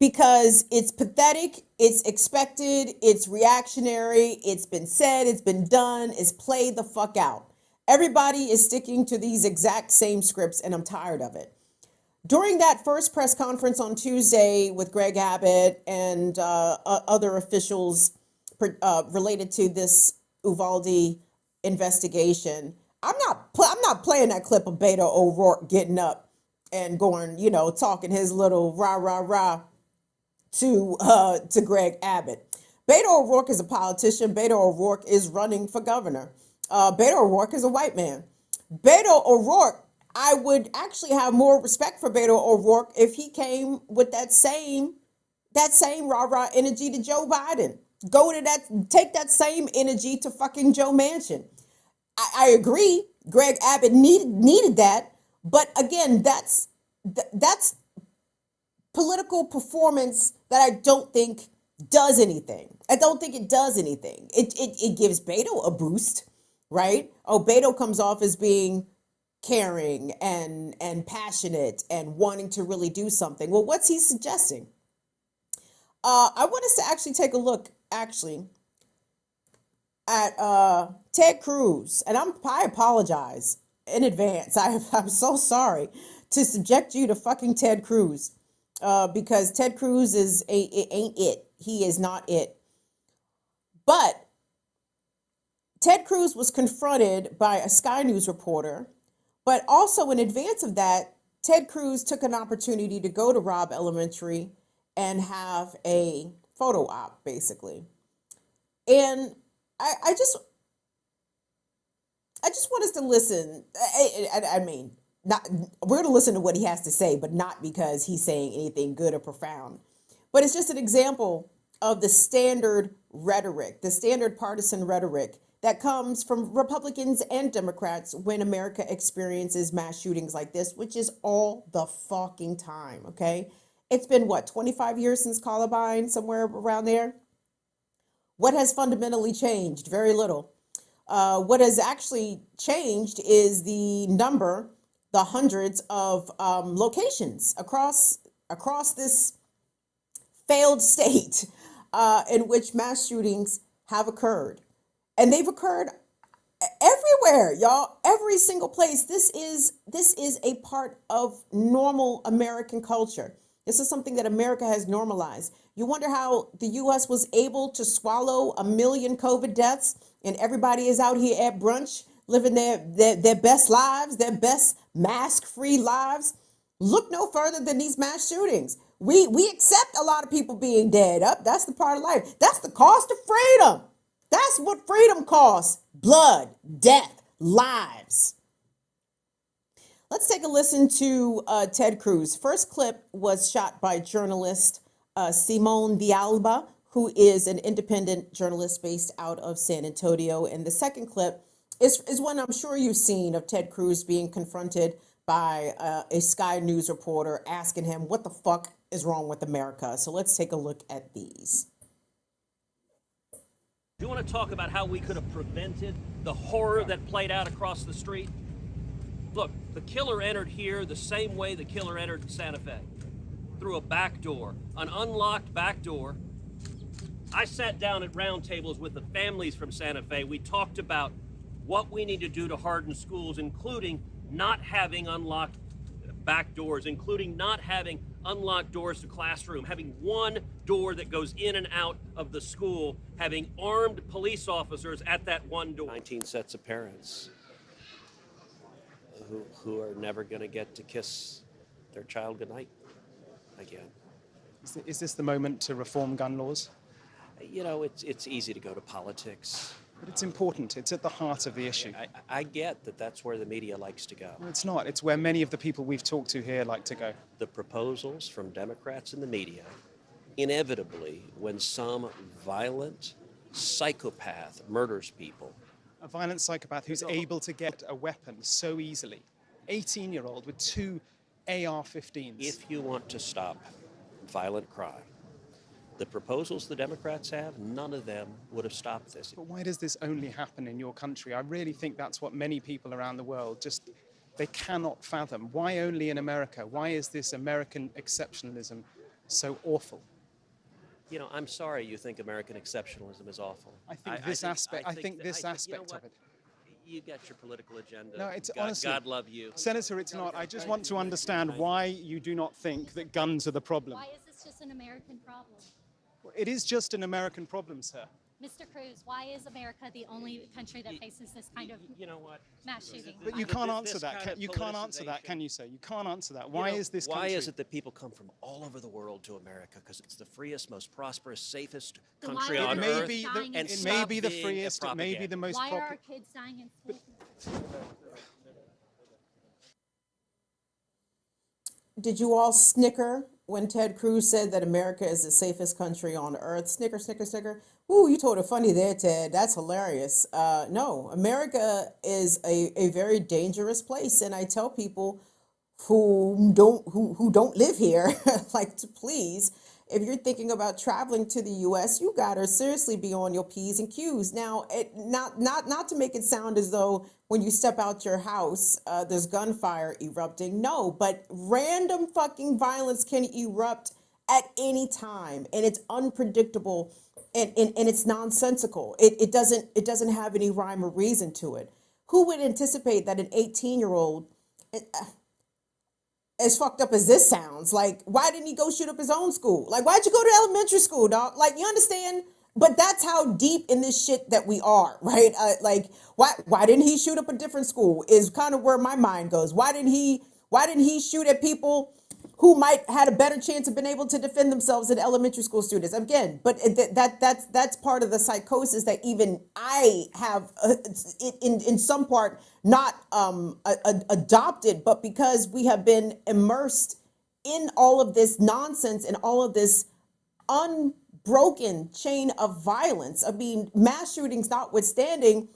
Because it's pathetic, it's expected, it's reactionary, it's been said, it's been done, it's played the fuck out. Everybody is sticking to these exact same scripts, and I'm tired of it. During that first press conference on Tuesday with Greg Abbott and other officials related to this Uvalde investigation, I'm not playing that clip of Beto O'Rourke getting up and going, talking his little rah rah rah to Greg Abbott. Beto O'Rourke is a politician. Beto O'Rourke is running for governor. Beto O'Rourke is a white man. Beto O'Rourke, I would actually have more respect for Beto O'Rourke if he came with that same rah-rah energy to Joe Biden. Take that same energy to fucking Joe Manchin. I agree. Greg Abbott needed that, but again, that's political performance that I don't think does anything. I don't think it does anything. It gives Beto a boost, right? Oh, Beto comes off as being caring and passionate and wanting to really do something. Well, what's he suggesting? I want us to actually take a look at Ted Cruz, and I apologize in advance. I'm so sorry to subject you to fucking Ted Cruz. Because Ted Cruz ain't it. He is not it. But Ted Cruz was confronted by a Sky News reporter, but also in advance of that, Ted Cruz took an opportunity to go to Robb Elementary and have a photo op, basically. And I just want us to listen. I mean, we're going to listen to what he has to say, but not because he's saying anything good or profound. But it's just an example of the standard rhetoric, the standard partisan rhetoric that comes from Republicans and Democrats when America experiences mass shootings like this, which is all the fucking time, okay? It's been, 25 years since Columbine, somewhere around there? What has fundamentally changed? Very little. What has actually changed is the hundreds of locations across this failed state in which mass shootings have occurred. And they've occurred everywhere, y'all, every single place. This is a part of normal American culture. This is something that America has normalized. You wonder how the U.S. was able to swallow 1 million COVID deaths and everybody is out here at brunch living their best lives, their best mask-free lives. Look no further than these mass shootings. We accept a lot of people being dead. That's the part of life. That's the cost of freedom. That's what freedom costs. Blood, death, lives. Let's take a listen to Ted Cruz. First clip was shot by journalist Simone Villalba, who is an independent journalist based out of San Antonio. And the second clip is one I'm sure you've seen of Ted Cruz being confronted by a Sky News reporter asking him what the fuck is wrong with America. So let's take a look at these. Do you want to talk about how we could have prevented the horror that played out across the street? Look, the killer entered here the same way the killer entered Santa Fe, through a back door, an unlocked back door. I sat down at round tables with the families from Santa Fe. We talked about what we need to do to harden schools, including not having unlocked back doors, including not having unlocked doors to classroom, having one door that goes in and out of the school, having armed police officers at that one door. 19 sets of parents who are never going to get to kiss their child goodnight again. Is this the moment to reform gun laws? You know, it's easy to go to politics. But it's important. It's at the heart of the issue. I get that that's where the media likes to go. No, it's not. It's where many of the people we've talked to here like to go. The proposals from Democrats in the media, inevitably, when some violent psychopath murders people. A violent psychopath who's able to get a weapon so easily. 18-year-old with 2 AR-15s. If you want to stop violent crime, the proposals the Democrats have, none of them would have stopped this. But why does this only happen in your country? I really think that's what many people around the world just, they cannot fathom. Why only in America? Why is this American exceptionalism so awful? You know, I'm sorry you think American exceptionalism is awful. I think this aspect of it. You got your political agenda. No, it's honestly, God love you. Senator, it's not. I just want to understand why you do not think that guns are the problem. Why is this just an American problem? It is just an American problem, sir. Mr. Cruz, why is America the only country that faces this kind of You know what? mass shooting? But you can't answer that. You can't answer that, can you, sir? You can't answer that. Why is this country? Why is it that people come from all over the world to America? Because it's the freest, most prosperous, safest Then country why are on our earth. kids dying in and It school? may stop be the being a freest, it may be the propaganda. most Why are popular. our kids dying in school? Did you all snicker when Ted Cruz said that America is the safest country on earth? Snicker, snicker, snicker. Ooh, you told it funny there, Ted. That's hilarious. No, America is a very dangerous place. And I tell people who don't live here, like, to please, if you're thinking about traveling to the U.S., you gotta seriously be on your P's and Q's. Now, not to make it sound as though when you step out your house, there's gunfire erupting. No, but random fucking violence can erupt at any time, and it's unpredictable and it's nonsensical. It doesn't have any rhyme or reason to it. Who would anticipate that an 18-year-old, as fucked up as this sounds, like, why didn't he go shoot up his own school? Like, why'd you go to elementary school, dog? Like, you understand? But that's how deep in this shit that we are, right? Like, why didn't he shoot up a different school is kind of where my mind goes. Why didn't he shoot at people who might had a better chance of being able to defend themselves than elementary school students? Again, but that's part of the psychosis that even I have in some part not adopted, but because we have been immersed in all of this nonsense and all of this unbroken chain of violence. I mean, mass shootings notwithstanding,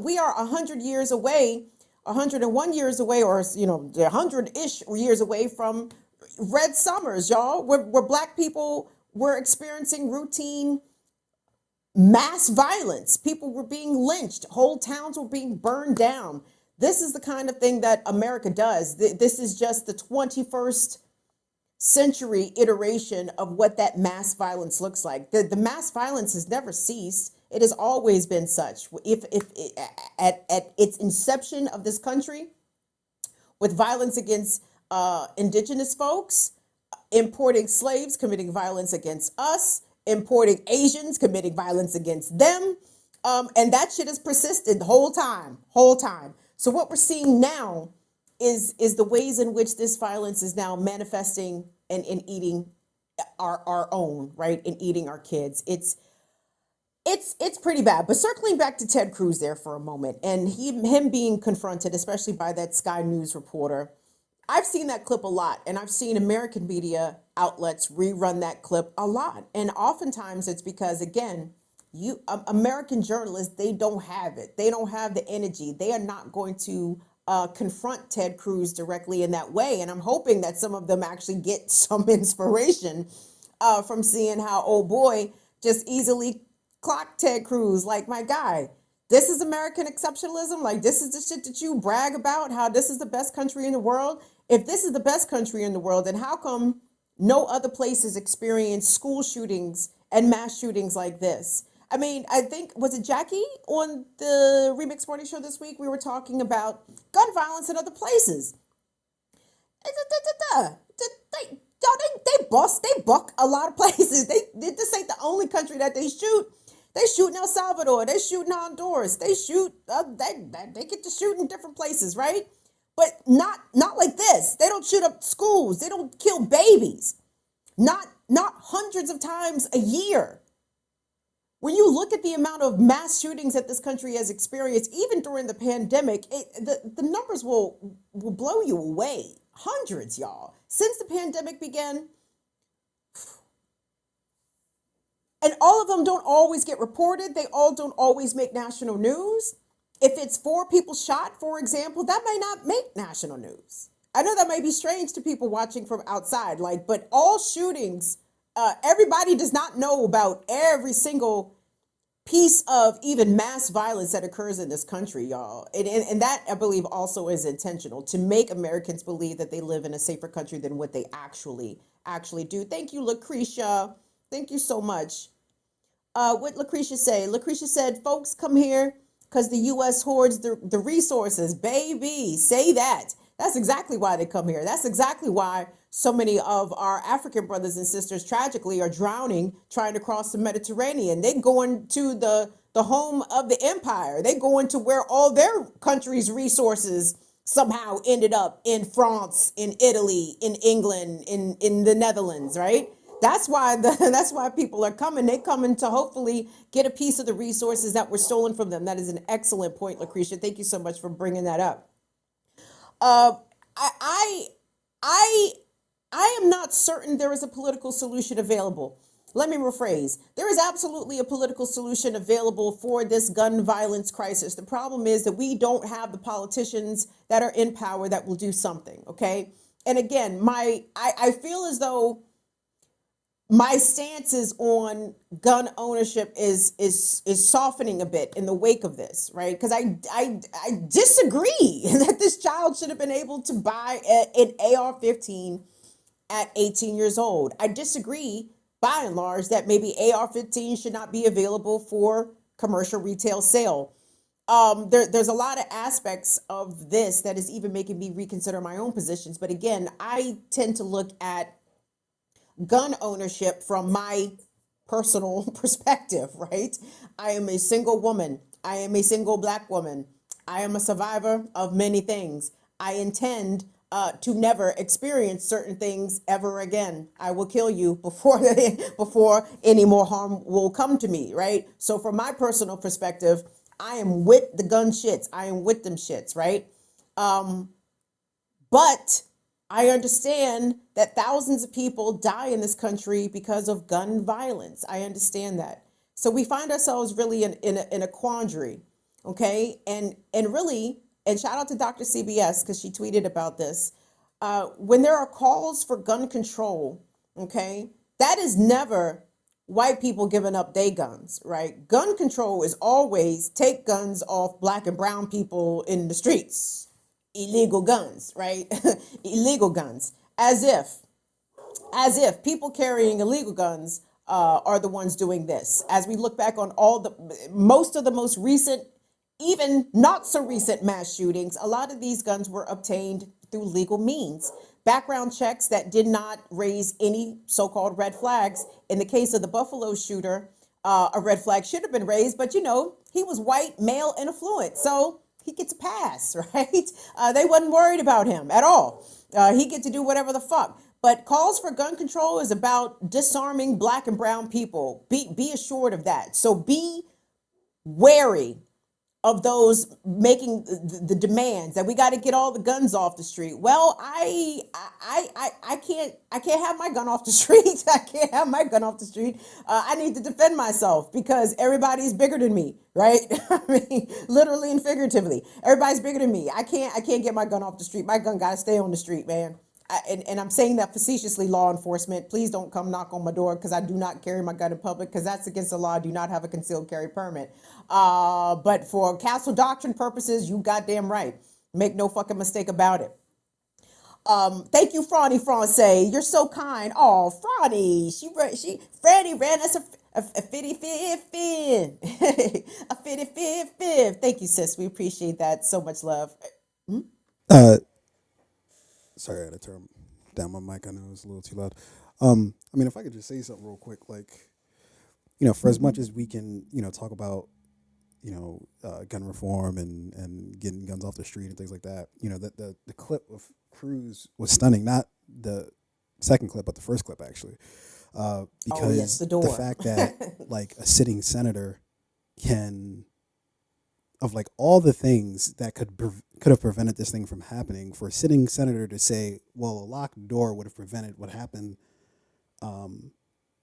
we are 100 years away, 101 years away, or 100-ish years away from Red Summers, y'all, where Black people were experiencing routine mass violence. People were being lynched. Whole towns were being burned down. This is the kind of thing that America does. This is just the 21st century iteration of what that mass violence looks like. The mass violence has never ceased. It has always been such. If at its inception of this country, with violence against indigenous folks, importing slaves, committing violence against us, importing Asians, committing violence against them. And that shit has persisted the whole time. So what we're seeing now is the ways in which this violence is now manifesting and eating our own, right? And eating our kids. It's pretty bad. But circling back to Ted Cruz there for a moment, and him being confronted, especially by that Sky News reporter. I've seen that clip a lot, and I've seen American media outlets rerun that clip a lot. And oftentimes it's because, again, American journalists, they don't have it. They don't have the energy. They are not going to confront Ted Cruz directly in that way. And I'm hoping that some of them actually get some inspiration from seeing how old boy just easily clocked Ted Cruz. Like, my guy, this is American exceptionalism. Like, this is the shit that you brag about, how this is the best country in the world. If this is the best country in the world, then how come no other places experience school shootings and mass shootings like this? I mean, I think, was it Jackie on the Remix Morning Show this week? We were talking about gun violence in other places. They buck a lot of places. This ain't the only country that they shoot. They shoot in El Salvador. They shoot in Honduras. They shoot. They get to shoot in different places, right? But not like this. They don't shoot up schools. They don't kill babies. Not hundreds of times a year. When you look at the amount of mass shootings that this country has experienced, even during the pandemic, the numbers will blow you away. Hundreds, y'all. Since the pandemic began. And all of them don't always get reported. They all don't always make national news. If it's 4 people shot, for example, that may not make national news. I know that may be strange to people watching from outside, but all shootings, everybody does not know about every single piece of even mass violence that occurs in this country, y'all. And that, I believe, also is intentional to make Americans believe that they live in a safer country than what they actually do. Thank you, Lucretia. Thank you so much. What Lucretia say? Lucretia said, folks come here because the U.S. hoards the resources. Baby, say that. That's exactly why they come here. That's exactly why so many of our African brothers and sisters tragically are drowning trying to cross the Mediterranean. They going to the home of the empire. They going to where all their country's resources somehow ended up, in France, in Italy, in England, in the Netherlands, right? That's why people are coming. They coming to hopefully get a piece of the resources that were stolen from them. That is an excellent point, Lucretia. Thank you so much for bringing that up. I am not certain there is a political solution available. Let me rephrase. There is absolutely a political solution available for this gun violence crisis. The problem is that we don't have the politicians that are in power that will do something, okay? And again, I feel as though my stances on gun ownership is softening a bit in the wake of this, right? Because I disagree that this child should have been able to buy an AR-15 at 18 years old. I disagree, by and large, that maybe AR-15 should not be available for commercial retail sale. There's a lot of aspects of this that is even making me reconsider my own positions. But again, I tend to look at gun ownership from my personal perspective, right? I am a single woman. I am a single Black woman. I am a survivor of many things. I intend to never experience certain things ever again. I will kill you before any more harm will come to me, right? So from my personal perspective, I am with the gun shits. I am with them shits, right? But I understand that thousands of people die in this country because of gun violence. I understand that. So we find ourselves really in a quandary, okay? And really, and shout out to Dr. CBS because she tweeted about this. When there are calls for gun control, okay, that is never white people giving up their guns, right? Gun control is always take guns off Black and brown people in the streets. Illegal guns, right? Illegal guns. As if people carrying illegal guns are the ones doing this. As we look back on most of the most recent, even not so recent mass shootings, a lot of these guns were obtained through legal means. Background checks that did not raise any so-called red flags. In the case of the Buffalo shooter, a red flag should have been raised, but he was white, male, and affluent. So he gets a pass, right? They wasn't worried about him at all. He get to do whatever the fuck. But calls for gun control is about disarming black and brown people. Be assured of that. So be wary of those making the demands that we got to get all the guns off the street. Well, I can't have my gun off the street. I can't have my gun off the street. I need to defend myself because everybody's bigger than me, right? I mean, literally and figuratively, everybody's bigger than me. I can't get my gun off the street. My gun got to stay on the street, man. And I'm saying that facetiously, law enforcement. Please don't come knock on my door because I do not carry my gun in public because that's against the law. I do not have a concealed carry permit. But for castle doctrine purposes, you goddamn right. Make no fucking mistake about it. Thank you, Franny Francais. You're so kind. Oh, Franny, Franny ran us a 55th fin. A 55th fin. Thank you, sis. We appreciate that. So much love. Sorry, I had to turn down my mic. I know it was a little too loud. I mean, if I could just say something real quick, like, for as much as we can, talk about, gun reform and getting guns off the street and things like that, the clip of Cruz was stunning. Not the second clip, but the first clip, actually. Because yes, the door. fact that, like, a sitting senator can... of like all the things that could have prevented this thing from happening, for a sitting senator to say, well, a locked door would have prevented what happened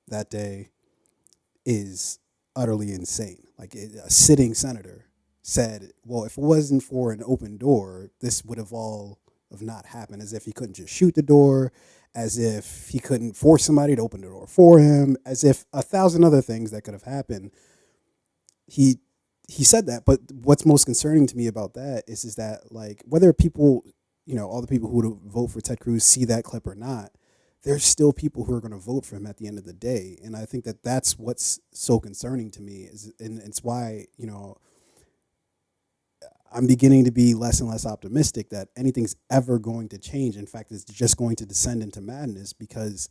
that day is utterly insane. Like a sitting senator said, well, if it wasn't for an open door, this would have all have not happened, as if he couldn't just shoot the door, as if he couldn't force somebody to open the door for him, as if 1,000 other things that could have happened. He said that, but what's most concerning to me about that is that, like, whether people, all the people who would vote for Ted Cruz see that clip or not, there's still people who are going to vote for him at the end of the day. And I think that that's what's so concerning to me, and it's why, I'm beginning to be less and less optimistic that anything's ever going to change. In fact, it's just going to descend into madness, because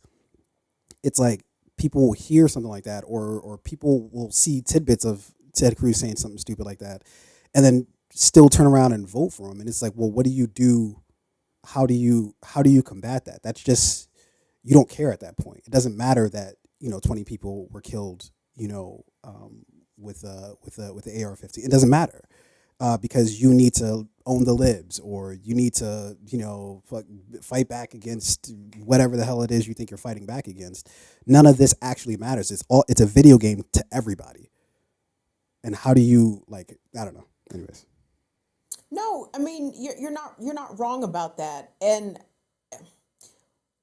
it's like people will hear something like that, or people will see tidbits of Ted Cruz saying something stupid like that, and then still turn around and vote for him. And it's like, well, what do you do? How do you combat that? That's just, you don't care at that point. It doesn't matter that 20 people were killed, with the AR-15. It doesn't matter, because you need to own the libs, or you need to fight back against whatever the hell it is you think you're fighting back against. None of this actually matters. It's a video game to everybody. And how do you, like, I don't know. Anyways. No, I mean, you're not wrong about that. And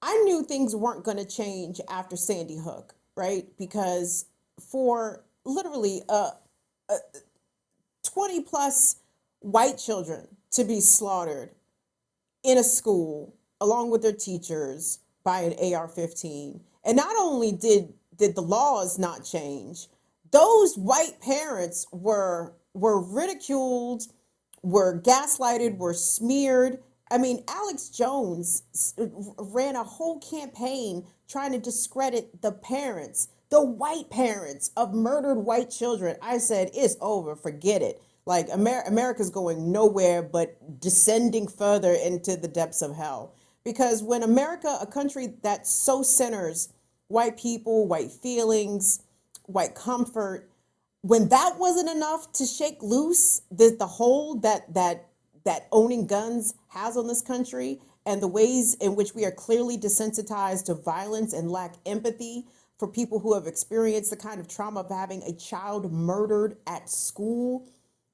I knew things weren't going to change after Sandy Hook, right? Because for literally 20 plus white children to be slaughtered in a school along with their teachers by an AR-15, and not only did the laws not change, those white parents were ridiculed, were gaslighted, were smeared. I mean, Alex Jones ran a whole campaign trying to discredit the parents, the white parents of murdered white children. I said, it's over, forget it. Like, America's going nowhere but descending further into the depths of hell. Because when America, a country that so centers white people, white feelings, white comfort, when that wasn't enough to shake loose the hold that owning guns has on this country, and the ways in which we are clearly desensitized to violence and lack empathy for people who have experienced the kind of trauma of having a child murdered at school,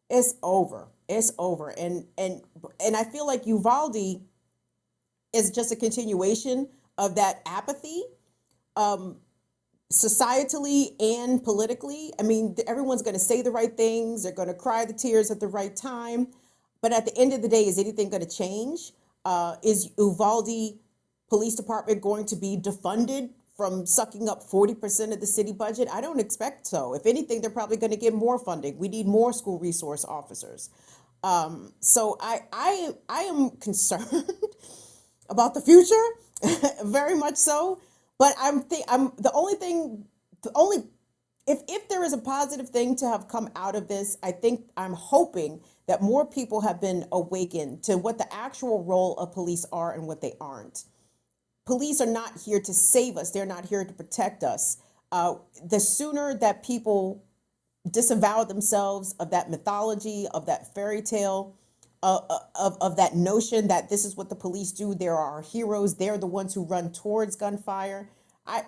it's over. It's over. And I feel like Uvalde is just a continuation of that apathy. Societally and politically. I mean, everyone's going to say the right things. They're going to cry the tears at the right time. But at the end of the day, is anything going to change? Is Uvalde Police Department going to be defunded from sucking up 40% of the city budget? I don't expect so. If anything, they're probably going to get more funding. We need more school resource officers. So I am concerned about the future, very much so. But if there is a positive thing to have come out of this, I'm hoping that more people have been awakened to what the actual role of police are and what they aren't. police are not here to save us. They're not here to protect us. The sooner that people disavow themselves of that mythology, of that fairy tale, of that notion that this is what the police do, they're our heroes, they're the ones who run towards gunfire.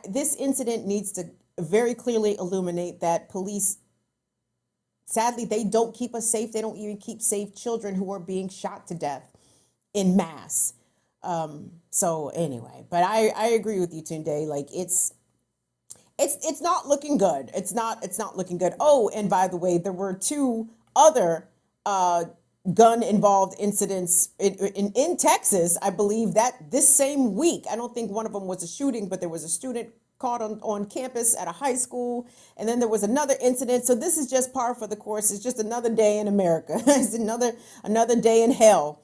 This incident needs to very clearly illuminate that police, sadly, they don't keep us safe. They don't even keep safe children who are being shot to death in mass. So anyway, but I agree with you, Tunde. Like it's not looking good. It's not looking good. Oh, and by the way, there were 2 other gun involved incidents in Texas, I believe, that this same week. I don't think one of them was a shooting, but there was a student caught on campus at a high school, and then there was another incident. So this is just par for the course. It's just another day in America. It's another day in hell.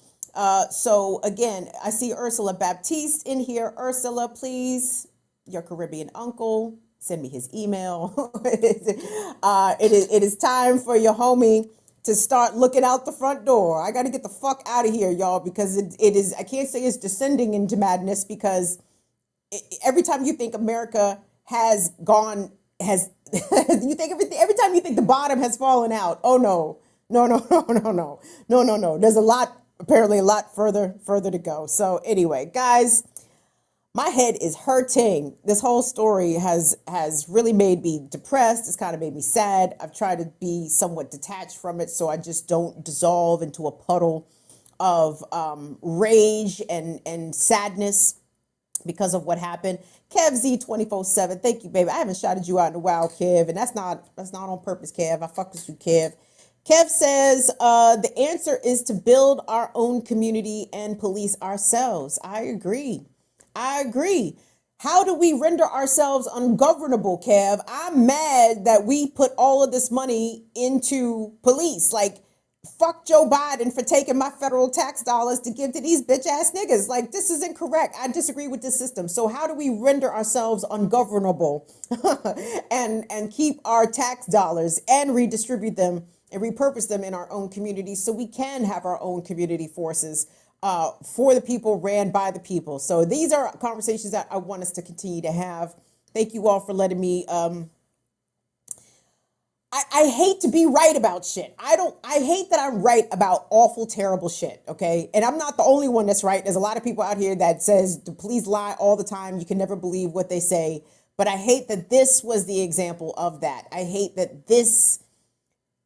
So again, I see Ursula Baptiste in here. Ursula, please, your Caribbean uncle, send me his email. It is time for your homie to start looking out the front door. I got to get the fuck out of here, y'all, because it is, I can't say it's descending into madness, because every time you think America has gone, you think every time you think the bottom has fallen out, oh no. There's apparently a lot further to go. So anyway, guys, my head is hurting. This whole story has really made me depressed. It's kind of made me sad. I've tried to be somewhat detached from it so I just don't dissolve into a puddle of rage and sadness because of what happened. Kev Z 24/7, thank you, baby. I haven't shouted you out in a while, Kev, and that's not on purpose, Kev. I fuck with you, Kev. Kev says the answer is to build our own community and police ourselves. I agree. How do we render ourselves ungovernable, Kev? I'm mad that we put all of this money into police. Like, fuck Joe Biden for taking my federal tax dollars to give to these bitch ass niggas. Like, this is incorrect. I disagree with this system. So how do we render ourselves ungovernable and keep our tax dollars and redistribute them and repurpose them in our own communities so we can have our own community forces for the people, ran by the people? So these are conversations that I want us to continue to have. Thank you all for letting me I hate to be right about shit. I hate that I'm right about awful, terrible shit, okay? And I'm not the only one that's right. There's a lot of people out here that says the police lie all the time. You can never believe what they say. But I hate that this was the example of that. I hate that this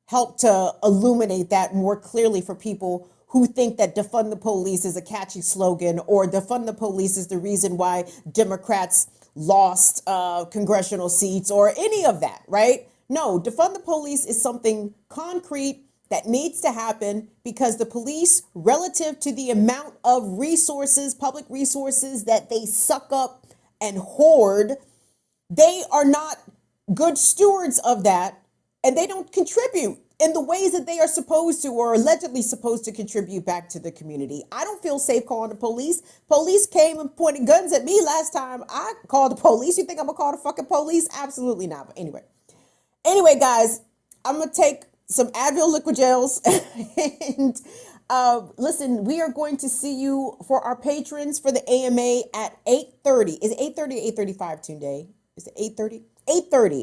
helped to illuminate that more clearly for people who think that defund the police is a catchy slogan, or defund the police is the reason why Democrats lost congressional seats, or any of that, right? No, defund the police is something concrete that needs to happen, because the police, relative to the amount of resources, public resources that they suck up and hoard, they are not good stewards of that, and they don't contribute in the ways that they are supposed to, or allegedly supposed to contribute back to the community. I don't feel safe calling the police. Police came and pointed guns at me last time I called the police. You think I'm gonna call the fucking police? Absolutely not. But anyway, guys, I'm gonna take some Advil liquid gels and listen, we are going to see you for our patrons for the AMA at 8:30. Is it 8:30 or 8:35 Tunde? Is it 8:30?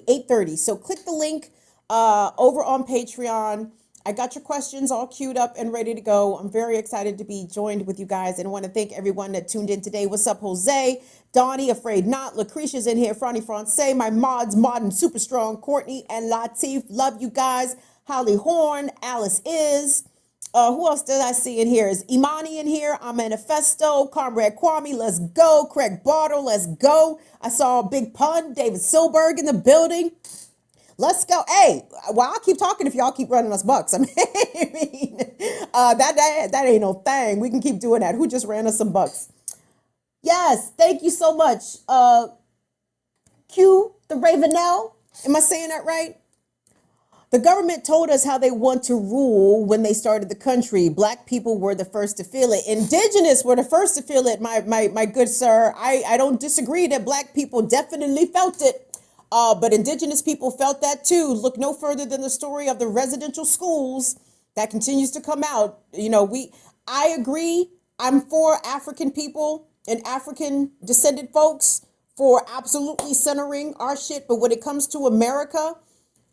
8:30. So click the link over on Patreon. I got your questions all queued up and ready to go. I'm very excited to be joined with you guys, and I want to thank everyone that tuned in today. What's up, Jose? Donnie, Afraid Not, Lucretia's in here, Franny Francais, my mods, Modern Super Strong, Courtney and Latif. Love you guys. Holly Horn, Alice is. Who else did I see in here? Is Imani in here? I'm Manifesto, Comrade Kwame, let's go. Craig Bartle, let's go. I saw a Big Pun, David Silberg in the building. Let's go. Hey, well, I'll keep talking if y'all keep running us bucks. I mean, that ain't no thing. We can keep doing that. Who just ran us some bucks? Yes, thank you so much. Q, the Ravenel. Am I saying that right? The government told us how they want to rule when they started the country. Black people were the first to feel it. Indigenous were the first to feel it, my good sir. I don't disagree that black people definitely felt it. But indigenous people felt that too. Look no further than the story of the residential schools that continues to come out. You know, I agree. I'm for African people and African descended folks for absolutely centering our shit. But when it comes to America,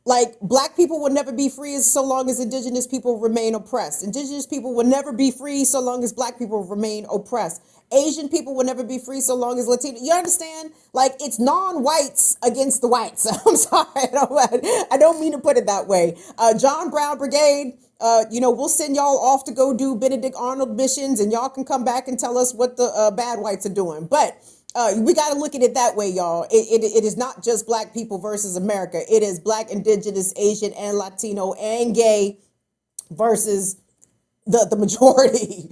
like, black people will never be free as so long as indigenous people remain oppressed. Indigenous people will never be free so long as black people remain oppressed. Asian people will never be free so long as Latino. You understand? Like, it's non-whites against the whites. I'm sorry, I don't mean to put it that way. John Brown Brigade, we'll send y'all off to go do Benedict Arnold missions, and y'all can come back and tell us what the bad whites are doing. But we got to look at it that way, y'all. It is not just black people versus America. It is black, indigenous, Asian, and Latino, and gay versus the majority,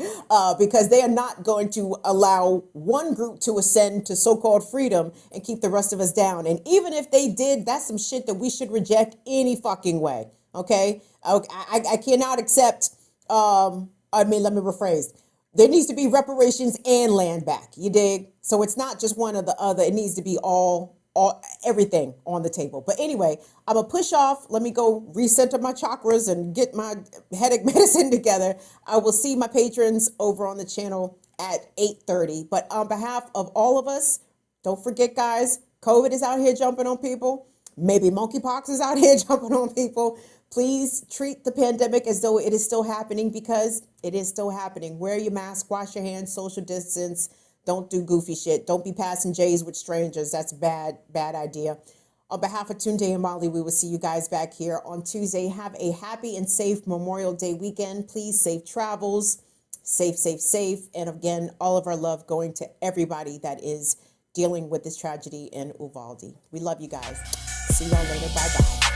because they are not going to allow one group to ascend to so-called freedom and keep the rest of us down. And even if they did, that's some shit that we should reject any fucking way. Okay? I cannot accept, let me rephrase. There needs to be reparations and land back. You dig? So it's not just one or the other. It needs to be all everything on the table. But anyway, I'm gonna push off. Let me go recenter my chakras and get my headache medicine together. I will see my patrons over on the channel at 8:30. But on behalf of all of us, don't forget, guys, COVID is out here jumping on people. Maybe monkeypox is out here jumping on people. Please treat the pandemic as though it is still happening, because it is still happening. Wear your mask, wash your hands, social distance. Don't do goofy shit. Don't be passing J's with strangers. That's bad idea. On behalf of Tunde and Molly, we will see you guys back here on Tuesday. Have a happy and safe Memorial Day weekend. Please, safe travels. Safe. And again, all of our love going to everybody that is dealing with this tragedy in Uvalde. We love you guys. See y'all later. Bye-bye.